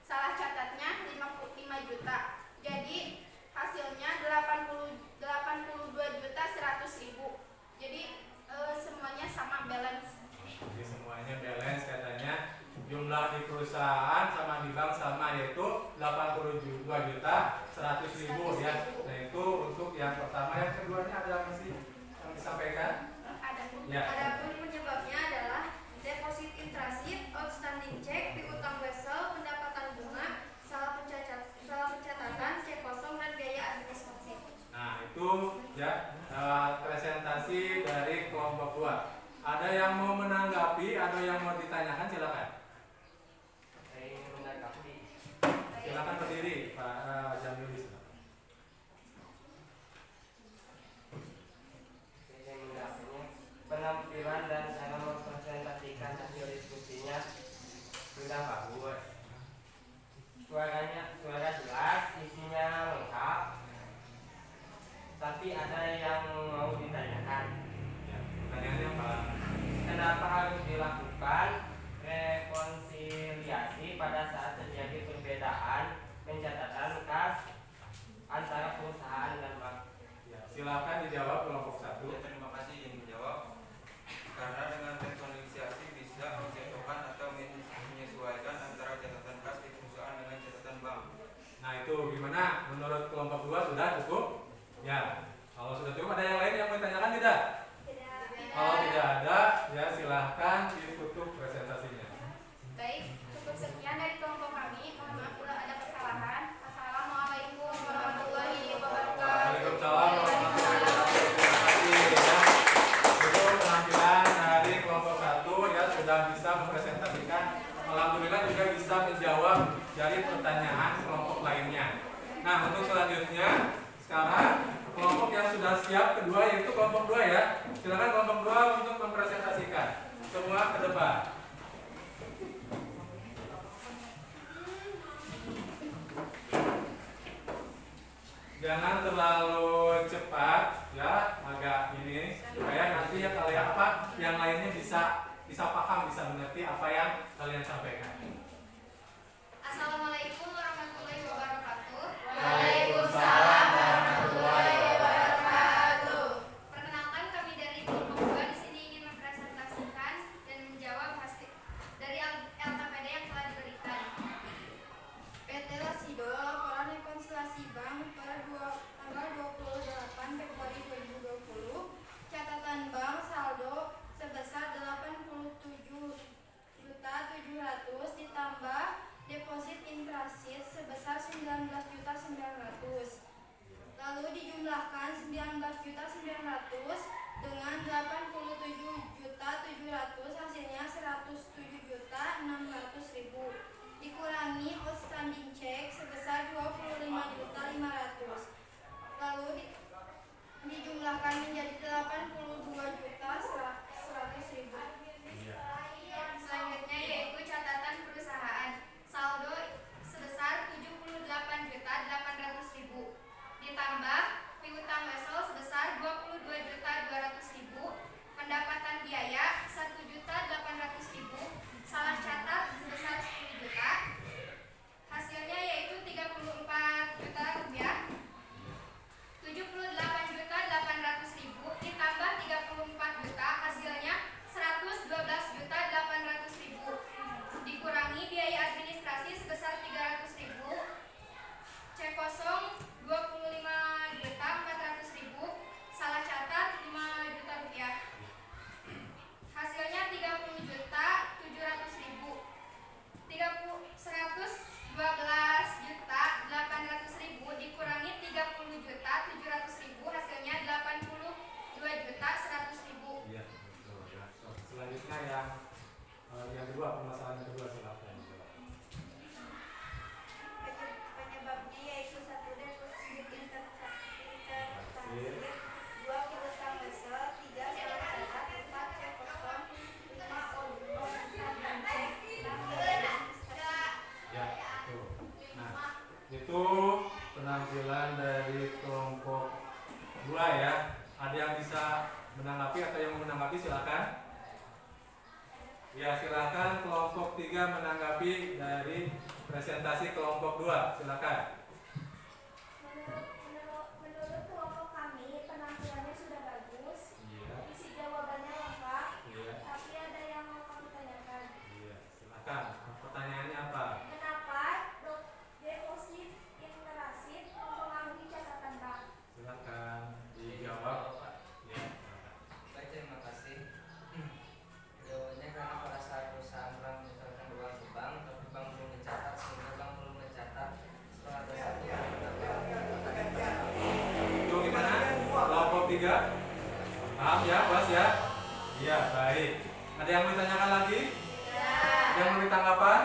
Salah catatnya 55 juta. Jadi hasilnya 82.100.000. Jadi semuanya sama balance. Jadi semuanya balance katanya. Jumlah di perusahaan sama di bank sama yaitu 82.100.000 ya. Nah itu untuk yang pertama. Yang keduanya ada apa sih yang disampaikan? Ya. Adapun penyebabnya adalah deposit in transit, outstanding check, piutang wesel, pendapatan bunga, salah pencatatan, cek kosong dan biaya administrasi. Nah itu ya presentasi dari kelompok 2. Ada yang mau menanggapi, ada yang mau ditanyakan, silakan. Saya ingin menanggapi. Silakan berdiri Pak Jamil. Saya mengatakannya penampilan dan cara mempresentasikan hasil diskusinya sudah bagus. Suara jelas, isinya lengkap. Tapi ada yang mau ditanyakan. Ya, pertanyaannya apa? Kenapa harus dilakukan rekonsiliasi pada saat terjadi perbedaan pencatatan kas antara perusahaan dan bank? Ya, silakan dijawab kelompok 1. Ya, terima kasih yang menjawab. Karena dengan rekonsiliasi bisa mencocokkan atau menyesuaikan antara catatan kas di perusahaan dengan catatan bank. Nah itu gimana? Menurut kelompok 2 sudah cukup? Ya. Kalau sudah cukup, ada yang lain yang mau ditanyakan tidak? Kalau tidak ada, ya silahkan ditutup presentasinya. Baik, cukup sekian dari kelompok kami. Mohon maaf bila ada kesalahan. Assalamualaikum kan alhamdulillah juga bisa menjawab dari pertanyaan kelompok lainnya. Nah, untuk selanjutnya sekarang kelompok yang sudah siap kedua yaitu kelompok 2 ya. Silakan kelompok 2 untuk mempresentasikan. Semua ke depan. Jangan terlalu cepat ya, agak ini supaya nanti ya kalian yang lainnya bisa paham, bisa mengerti apa yang kalian sampaikan. Assalamualaikum warahmatullahi wabarakatuh. Waalaikumsalam warahmatullahi wabarakatuh. Perkenalkan, kami dari kelompok 2 di sini ingin mempresentasikan dan menjawab hasil dari LKPD yang telah diberikan. PT Lasido, laporan rekonsiliasi bank per tanggal 28 Februari 2020. Catatan bank saldo sebesar 87.700 ditambah deposit intransit sebesar 19.900. Lalu dijumlahkan 19.900 dengan 87.700 hasilnya 107.600.000. Dikurangi outstanding check sebesar 25.500. Lalu dijumlahkan menjadi 82.100.000. Selanjutnya yaitu catatan perusahaan. Saldo sebesar 78.800.000 ditambah piutang wesel sebesar 22.200.000, pendapatan biaya 1.800.000, salah catat sebesar 10 juta. Hasilnya yaitu 34 juta rupiah. 78.800.000 ditambah 34 juta hasilnya 112.800.000. Dikurangi biaya administrasi sebesar 300.000. Cek kosong 25.400.000, salah catat 5 juta rupiah. Hasilnya 30.700.000. 112.800.000 dikurangi 30.700.000 hasilnya 82.100.000. Iya, betul ya. Selanjutnya yang kedua, permasalahan yang kedua silakan. Penyebabnya yaitu 1 deposit intransit, 2 piutang wesel, 3 salah catat, 4 cek kosong, 5 outstanding check, 6 biaya administrasi. Ya, betul. Nah, itu penampilan dari kelompok 2 ya. Ada yang bisa menanggapi atau yang mau menanggapi silakan. Ya, silakan kelompok 3 menanggapi dari presentasi kelompok 2. Silakan. Menurut kelompok kami, penampilannya sudah bagus, Iya. isi jawabannya lengkap, Iya. tapi ada yang mau kami tanyakan. Iya, silakan. Pertanyaannya apa? Kenapa deposit intransit mempengaruhi catatan bank? Silakan dijawab. Ya, silakan. Baik, terima kasih. Jawabannya karena pada saat perusahaan telah menyetorkan uang ke bank, tapi bank belum mencatat, sehingga bank perlu mencatat setelah ada satu Itu gimana? Kelompok 3? Paham ya, Bos ya? Iya, baik. Ada yang mau ditanyakan lagi? Ada yang mau ditanggapan?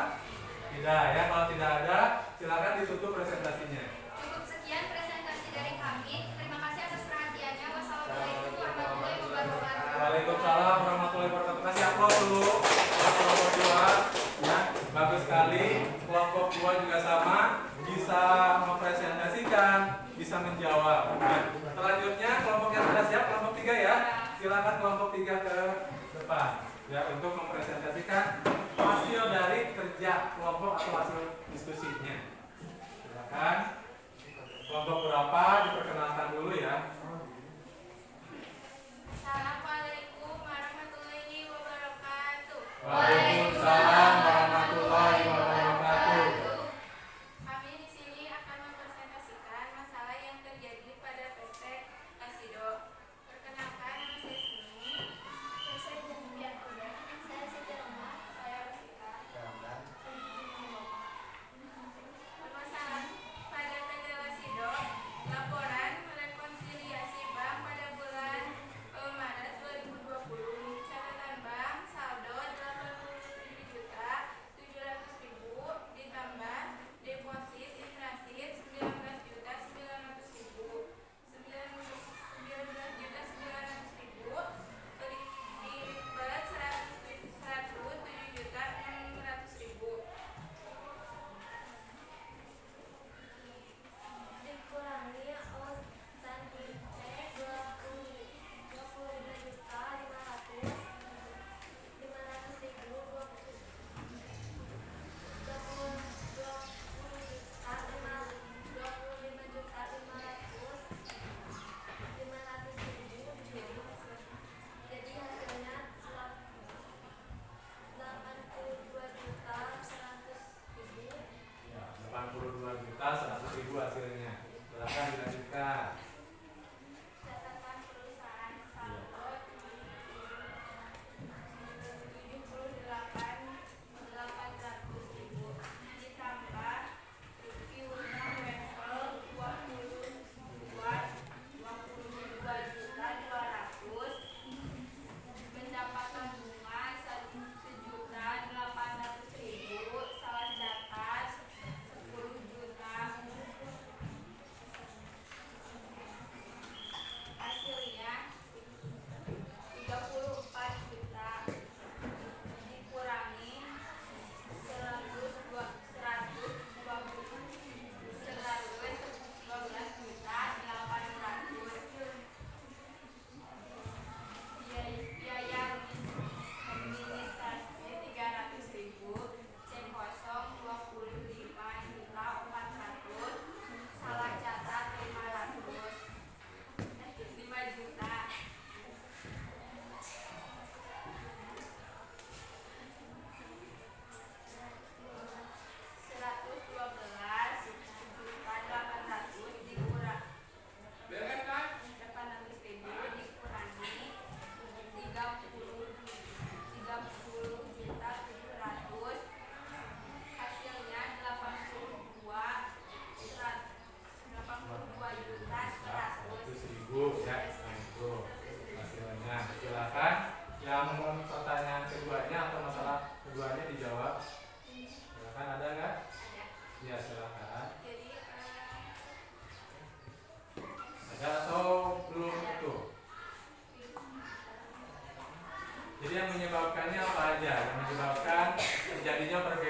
Tidak ya, kalau tidak ada, silakan ditutup presentasinya. Cukup sekian presentasi dari kami. Terima kasih atas perhatiannya. Wassalamualaikum warahmatullahi wabarakatuh. Waalaikumsalam warahmatullahi wabarakatuh. Kasih aplaus dulu buat kelompok 2 ya, bagus sekali. Kelompok 2 juga sama, bisa mempresentasikan, bisa menjawab ya. Selanjutnya kelompok yang sudah siap, kelompok 3 ya. Silakan kelompok 3 ke depan ya untuk mempresentasikan hasil dari kerja kelompok atau hasil diskusinya. Silakan. Kelompok berapa diperkenalkan dulu ya. Assalamualaikum warahmatullahi wabarakatuh. Waalaikumsalam warahmatullahi wabarakatuh. Kami di sini akan mempresentasikan masalah yang terjadi pada PT Lasido. Perkenalkan, nama saya Sini. Saya Jamilah Kuda. Saya Siti Roma. Saya Rosita. Permasalahan pada PT Lasido, laporan rekonsiliasi bank pada bulan Maret 2020. Catatan bank saldo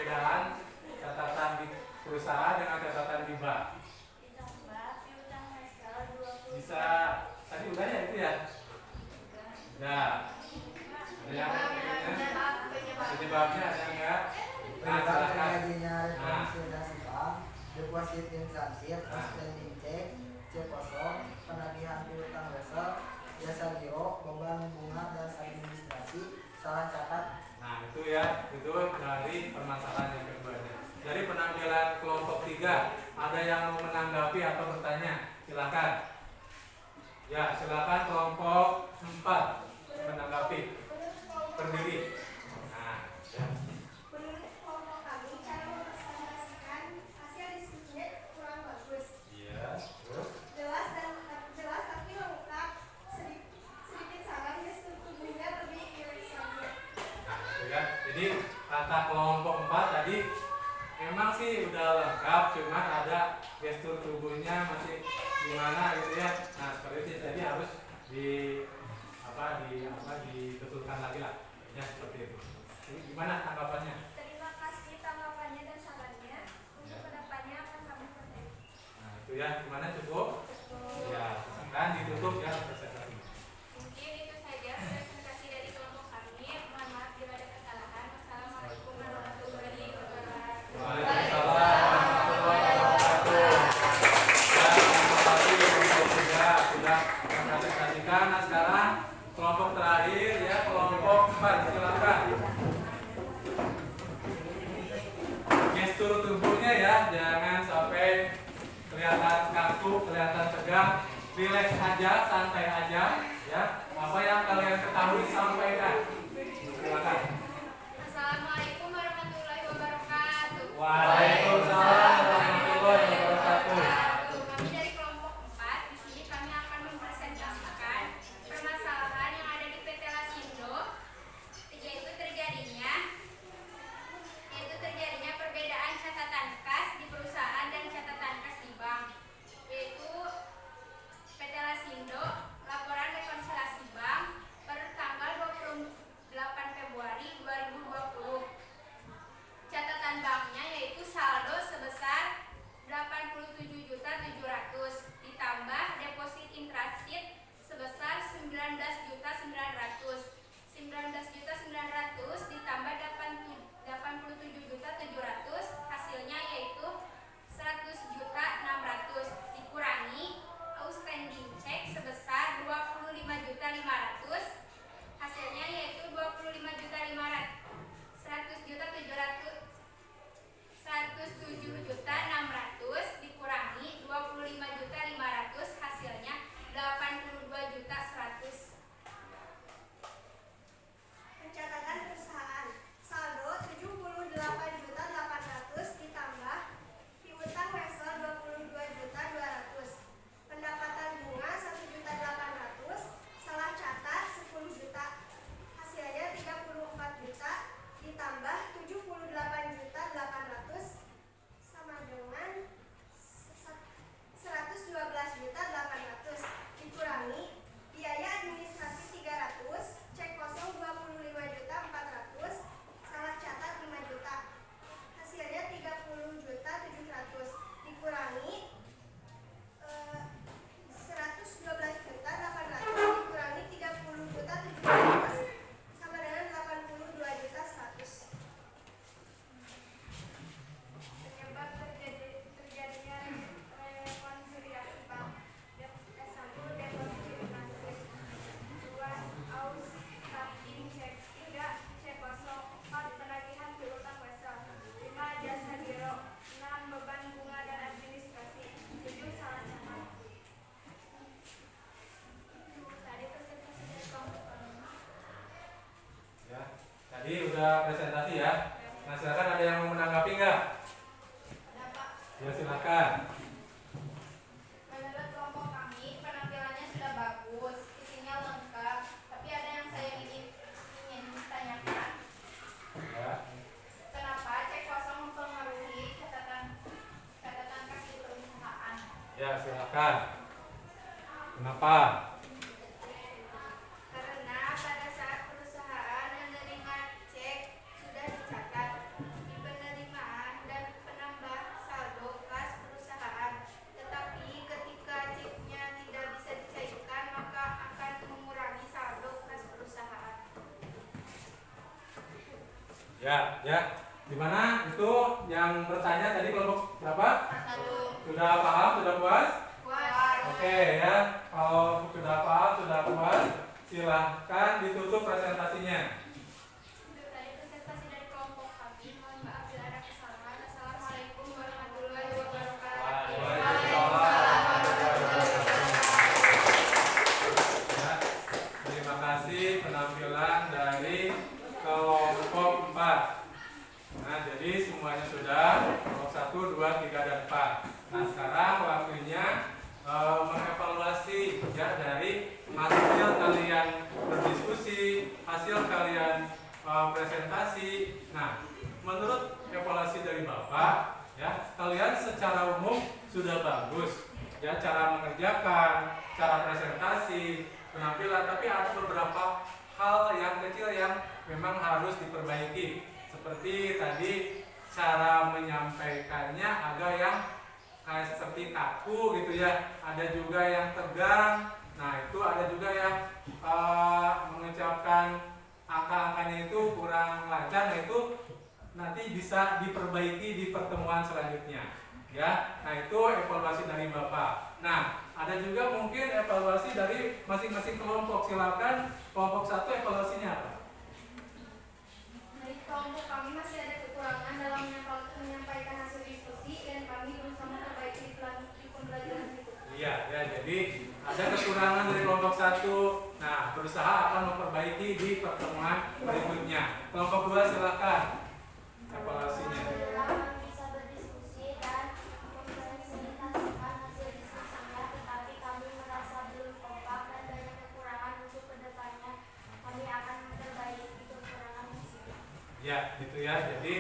perbedaan catatan di perusahaan dengan catatan di bank? Ditambah piutang hasil 20. Bisa tadi udah ya itu ya? Udah. Ada yang penyebabnya ada nggak? Nah, Penyebab silakan. terjadinya rekonsilidasi bank, deposit in transit, outstanding check, cek kosong, penagihan piutang wesel, jasa giro, beban bunga dan administrasi, salah catat. Nah itu ya, itu dari permasalahan yang keduanya. Dari penampilan kelompok 3, ada yang mau menanggapi atau bertanya? Silakan. Ya, silakan kelompok 4 menanggapi. Berdiri. Nah, ya. Menurut kelompok kami, cara mempresentasikan hasil diskusinya kurang bagus. Iya, terus. Jelas tapi lengkap. Sedikit salah gestur tubuhnya lebih irisannya. Nah, itu ya. Jadi kata kelompok 4 tadi memang sih udah lengkap, cuman ada gestur tubuhnya masih gimana gitu ya. Nah, seperti itu tadi harus dibetulkan lagi lah. Ya, seperti itu. Jadi gimana tanggapannya? Terima kasih tanggapannya dan sarannya. Untuk kedepannya akan kami perbaiki. Nah, itu ya, gimana cukup? Ya, silakan ditutup ya presentasi. Mungkin itu saja presentasi dari kelompok kami. Mohon maaf bila ada kesalahan. Wassalamualaikum warahmatullahi wabarakatuh. Waalaikumsalam warahmatullahi wabarakatuh. Ya, terima kasih kelompok 3 sudah mempresentasikan. Nah, sekarang kelompok terakhir ya, kelompok 4 silakan. Gestur tubuhnya ya, jangan sampai kelihatan kaku, kelihatan tegang, rileks aja, santai aja ya. Apa yang kalian ketahui sampaikan. Silakan. Assalamualaikum warahmatullahi wabarakatuh. Waalaikumsalam warahmatullahi wabarakatuh. Kami dari kelompok 4, di sini kami akan mempresentasikan permasalahan yang ada di PT Lasindo, yaitu terjadinya perbedaan catatan kas di perusahaan dan catatan kas di bank. Yaitu PT Lasindo, laporan rekonsiliasi bank per tanggal 28 Februari 2020. Catatan banknya yaitu saldo sebesar 87.700 ditambah deposit in transit sebesar 19.900. 19.900 ditambah 87.700 hasilnya yaitu 100.600 dikurangi outstanding check sebesar 25.500 hasilnya yaitu 25.500. 107.600 dikurangi 25.500 hasilnya 82.100. Pencatatan perusahaan saldo 78.800 ditambah piutang wesel 22.200, pendapatan bunga 1.800, salah catat 10 juta, hasilnya 34 juta ditambah 78.800 sama dengan 112.800 dikurangi biaya administrasi 300, cek kosong 25.400, salah catat 5 juta, hasilnya 30.700 dikurangi 112.800 dikurangi 30.700 sama dengan 82.100. Penyebab terjadinya rekonsiliasi bank. S1 deposit in transit, 2 outstanding check, 3 cek kosong, 4 penagihan piutang wesel, 5 jasa giro, 6 beban bunga dan administrasi, 7 salah catat. Tadi presentasi dari kelompok kami. Ya, tadi udah presentasi ya. Nah, silakan ada yang mau menanggapi nggak? Ada Pak. Ya, silakan. Menurut kelompok kami, penampilannya sudah bagus, isinya lengkap, tapi ada yang saya ingin tanyakan. Ya. Kenapa cek kosong mempengaruhi catatan kas di perusahaan? Ya, silakan. Kenapa? Karena pada saat perusahaan menerima cek sudah dicatat, di Ya. Di mana itu yang bertanya tadi kelompok berapa? 1. Sudah paham? Sudah puas? Puas. Oke ya. Kalau sudah paham, sudah puas, silahkan ditutup presentasinya. Untuk tadi presentasi dari kelompok kami, mohon maaf bila ada kesalahan. Assalamualaikum warahmatullahi wabarakatuh. Ya, terima kasih penampilan dari kelompok 4. Nah, jadi semuanya sudah kelompok 1, 2, 3, dan 4. Nah, sekarang waktunya mengevaluasi ya dari hasil kalian berdiskusi, hasil kalian presentasi. Nah, menurut evaluasi dari Bapak, ya kalian secara umum sudah bagus, ya cara mengerjakan, cara presentasi, penampilan. Tapi ada beberapa hal yang kecil yang memang harus diperbaiki. Seperti tadi cara menyampaikannya agak yang kayak seperti kaku gitu ya. Ada juga yang tegang. Nah itu ada juga yang mengucapkan angka-angkanya itu kurang lancar. Nah itu nanti bisa diperbaiki di pertemuan selanjutnya. Ya, nah itu evaluasi dari Bapak. Nah ada juga mungkin evaluasi dari masing-masing kelompok. Silakan kelompok 1 evaluasinya apa? Dari kelompok kami masih ada kekurangan dalam menyampaikan hasil diskusi dan kami berusaha memperbaiki di pembelajaran berikutnya. Iya, ya jadi ada kekurangan dari kelompok 1. Nah, berusaha akan memperbaiki di pertemuan berikutnya. Kelompok 2 silakan evaluasinya. Alhamdulillah bisa berdiskusi dan mempresentasikan hasil diskusinya, tetapi kami merasa belum kompak dan banyak kekurangan. Untuk kedepannya kami akan memperbaiki kekurangan tersebut. Ya, gitu ya. Jadi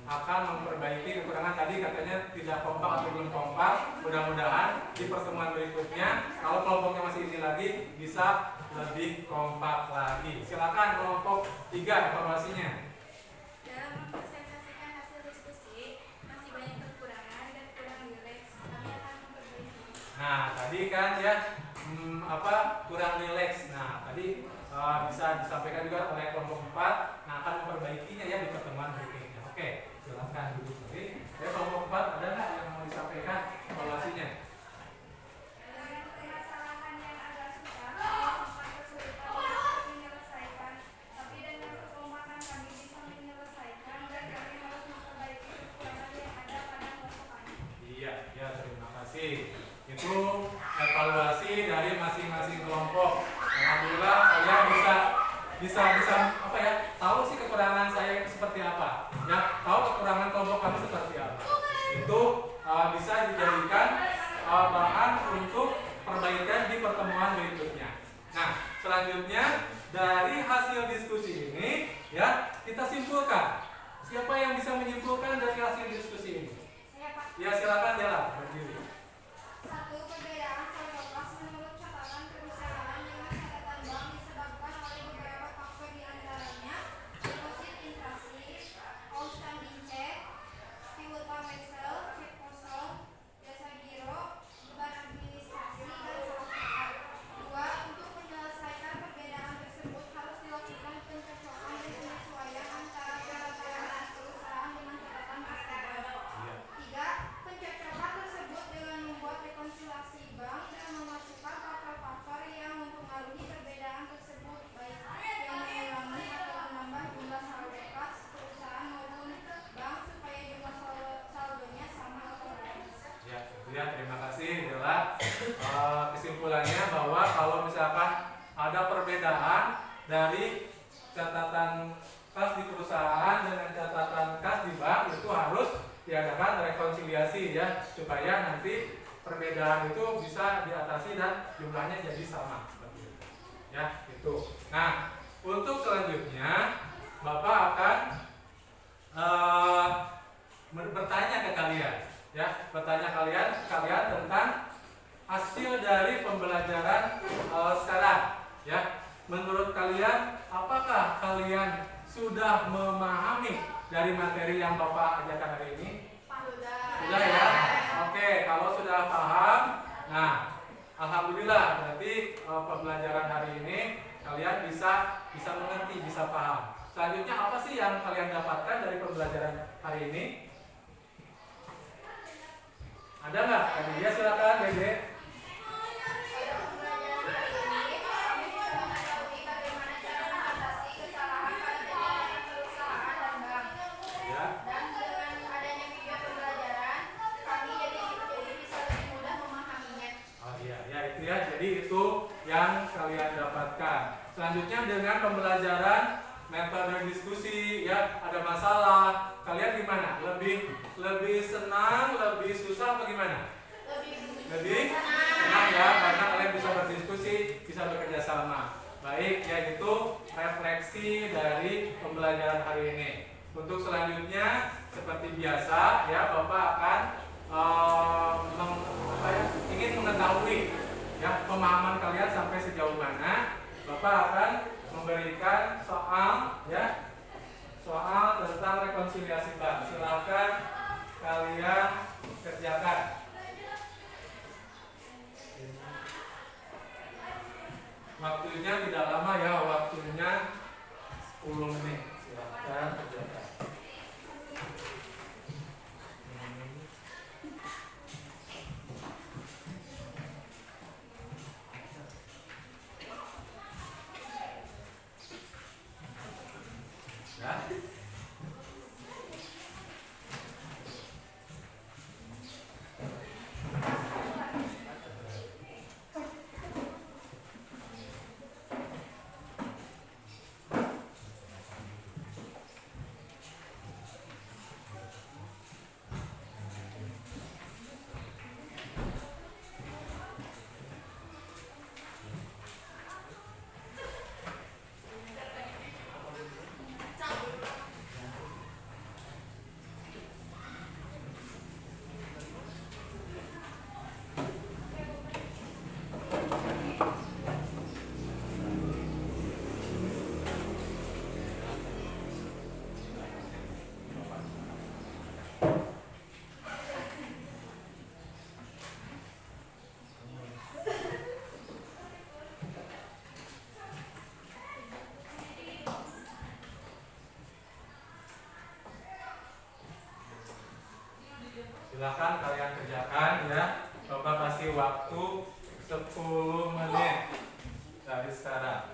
akan memperbaiki kekurangan tadi katanya tidak kompak atau belum kompak. Mudah-mudahan di pertemuan berikutnya kalau kelompoknya masih ini lagi bisa lebih kompak lagi. Silakan kelompok 3 evaluasinya. Dalam mempresentasikan hasil diskusi, masih banyak kekurangan dan kurang rileks. Kami akan memperbaiki. Nah, tadi kan ya kurang rileks. Nah, tadi bisa disampaikan juga oleh kelompok 4. Nah, akan memperbaikinya ya di pertemuan berikutnya. Oke, silakan duduk lagi. Ya, kelompok 4 ada nggak yang mau disampaikan evaluasinya? Dengan permasalahan yang agak susah, kami sempat kesulitan untuk menyelesaikan, tapi dengan kekompakan kami bisa menyelesaikan dan kami harus memperbaiki kekurangan yang ada pada kelompok kami. Iya, ya terima kasih. Itu evaluasi dari masing-masing kelompok. Alhamdulillah kalian bisa apa ya? Tahu sih kekurangan saya seperti apa. Ya, tahu kekurangan kelompok kami seperti apa. Itu bisa dijadikan bahan untuk perbaikan di pertemuan berikutnya. Nah, selanjutnya dari hasil diskusi ini ya kita simpulkan. Siapa yang bisa menyimpulkan dari hasil diskusi ini? Saya Pak. Ya silakan jalan berdiri. 1. Perbedaan saldo kas menurut catatan perusahaan dengan catatan bank disebabkan oleh beberapa faktor, diantaranya deposit inflasi, outstanding check, piutang wesel, cek kosong, jasa giro, beban administrasi, dan salah tukar. 2. Untuk menyelesaikan perbedaan tersebut harus dilakukan pencocokan dan penyesuaian antara perbedaan perusahaan dengan catatan kas bank. Iya. 3. Pencocokan tersebut dengan membuat rekonsiliasi bank dan memasukkan faktor-faktor yang mempengaruhi perbedaan tersebut, baik yang mengurangi atau menambah jumlah saldo kas perusahaan maupun bank supaya jumlah saldonya sama atau berbeda. Ya, itu ya, terima kasih adalah kesimpulannya bahwa kalau misalkan ada perbedaan dari catatan kas di perusahaan dengan catatan kas di bank itu harus diadakan rekonsiliasi ya supaya nanti perbedaan itu bisa diatasi dan jumlahnya jadi sama seperti itu. Ya, itu. Nah, untuk selanjutnya Bapak akan bertanya ke kalian ya, bertanya kalian tentang hasil dari pembelajaran sekarang ya. Menurut kalian apakah kalian sudah memahami dari materi yang Bapak ajarkan hari ini? Sudah ya? Oke, kalau sudah paham, nah alhamdulillah berarti pembelajaran hari ini kalian bisa mengerti, bisa paham. Selanjutnya apa sih yang kalian dapatkan dari pembelajaran hari ini? Ada nggak? Dia silakan, Dede. Pada pembelajaran hari ini, kami bisa mengetahui bagaimana cara mengatasi kesalahan pada jaringan perusahaan dan bank. Ya. Dan dengan adanya video pembelajaran, kami jadi bisa lebih mudah memahaminya. Oh iya, ya itu ya. Jadi itu yang kalian dapatkan. Selanjutnya dengan pembelajaran metode diskusi, ya ada masalah. Kalian gimana? Lebih senang, lebih susah atau gimana? Lebih senang ya, karena kalian bisa berdiskusi, bisa bekerja sama. Baik, ya itu refleksi dari pembelajaran hari ini. Untuk selanjutnya, seperti biasa, ya Bapak akan ingin mengetahui ya pemahaman kalian sampai sejauh mana. Bapak akan memberikan soal tentang rekonsiliasi bank. Silakan kalian kerjakan. Waktunya tidak lama ya, waktunya 10 menit. Silakan kerjakan. Ya. Silakan kalian kerjakan ya. Bapak kasih waktu 10 menit dari sekarang.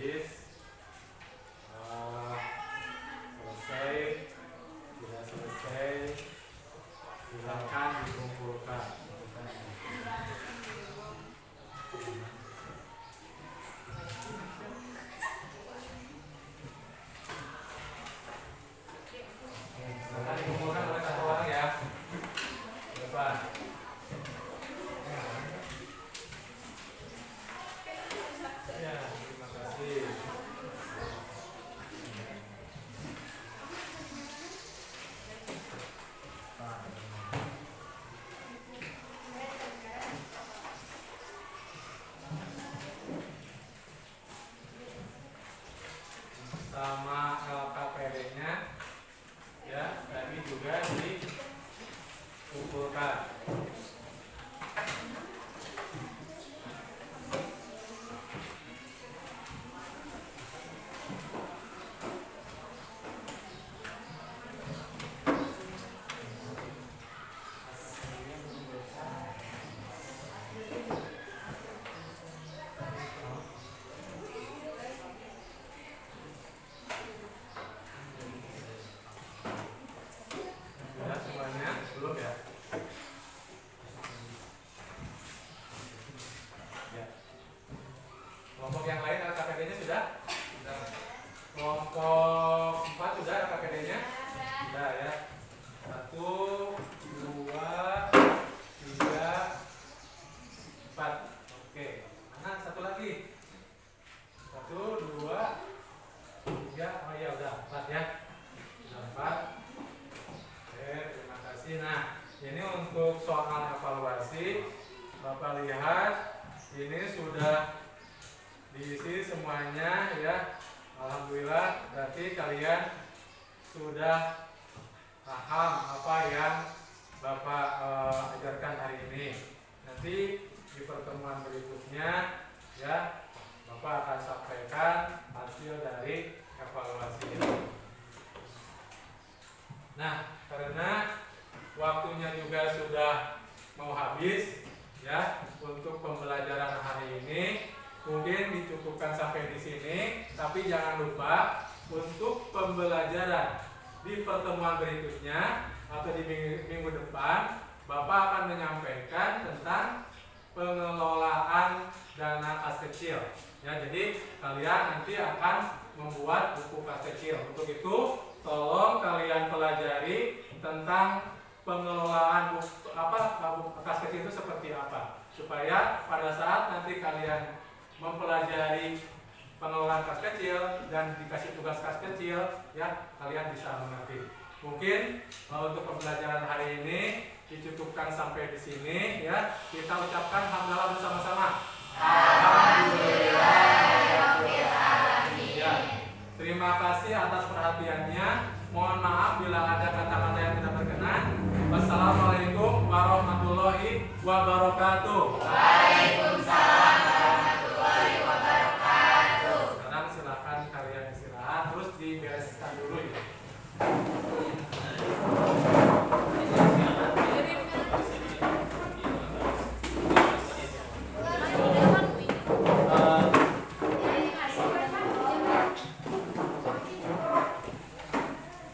habis. Selesai. Sudah selesai. Silakan dikumpulkan. Silakan dikumpulkan oleh satu orang ya. Depan. Ya, terima kasih. Sama LKPD-nya ya, tadi juga dikumpulkan. Sudah semuanya? Belum ya? Ya. Kelompok yang lain LKPD-nya sudah? Sudah. Kelompok 4 sudah LKPD-nya? Sudah ya. 1, 2, 3, 4. Oke. Mana satu lagi? 1, 2, 3. Oh iya udah 4 ya. Sudah 4. Oke, terima kasih. Nah, ini untuk soal evaluasi, Bapak lihat ini sudah diisi semuanya ya. Alhamdulillah, berarti kalian sudah paham apa yang Bapak ajarkan hari ini. Nanti di pertemuan berikutnya ya, Bapak akan sampaikan hasil dari evaluasi ini. Nah, karena waktunya juga sudah mau habis ya untuk pembelajaran hari ini, mungkin dicukupkan sampai di sini. Tapi jangan lupa untuk pembelajaran di pertemuan berikutnya atau di minggu depan, Bapak akan menyampaikan tentang pengelolaan dana kas kecil. Ya, jadi kalian nanti akan membuat buku kas kecil. Untuk itu, tolong kalian pelajari tentang pengelolaan kas kecil itu seperti apa, supaya pada saat nanti kalian mempelajari pengelolaan kas kecil dan dikasih tugas kas kecil, ya kalian bisa mengerti. Mungkin untuk pembelajaran hari ini dicukupkan sampai di sini ya. Kita ucapkan hamdalah bersama-sama. Alhamdulillahirobbilalamin. Ya. Terima kasih atas perhatiannya. Mohon maaf bila ada kata-kata yang tidak berkenan. Wassalamualaikum warahmatullahi wabarakatuh.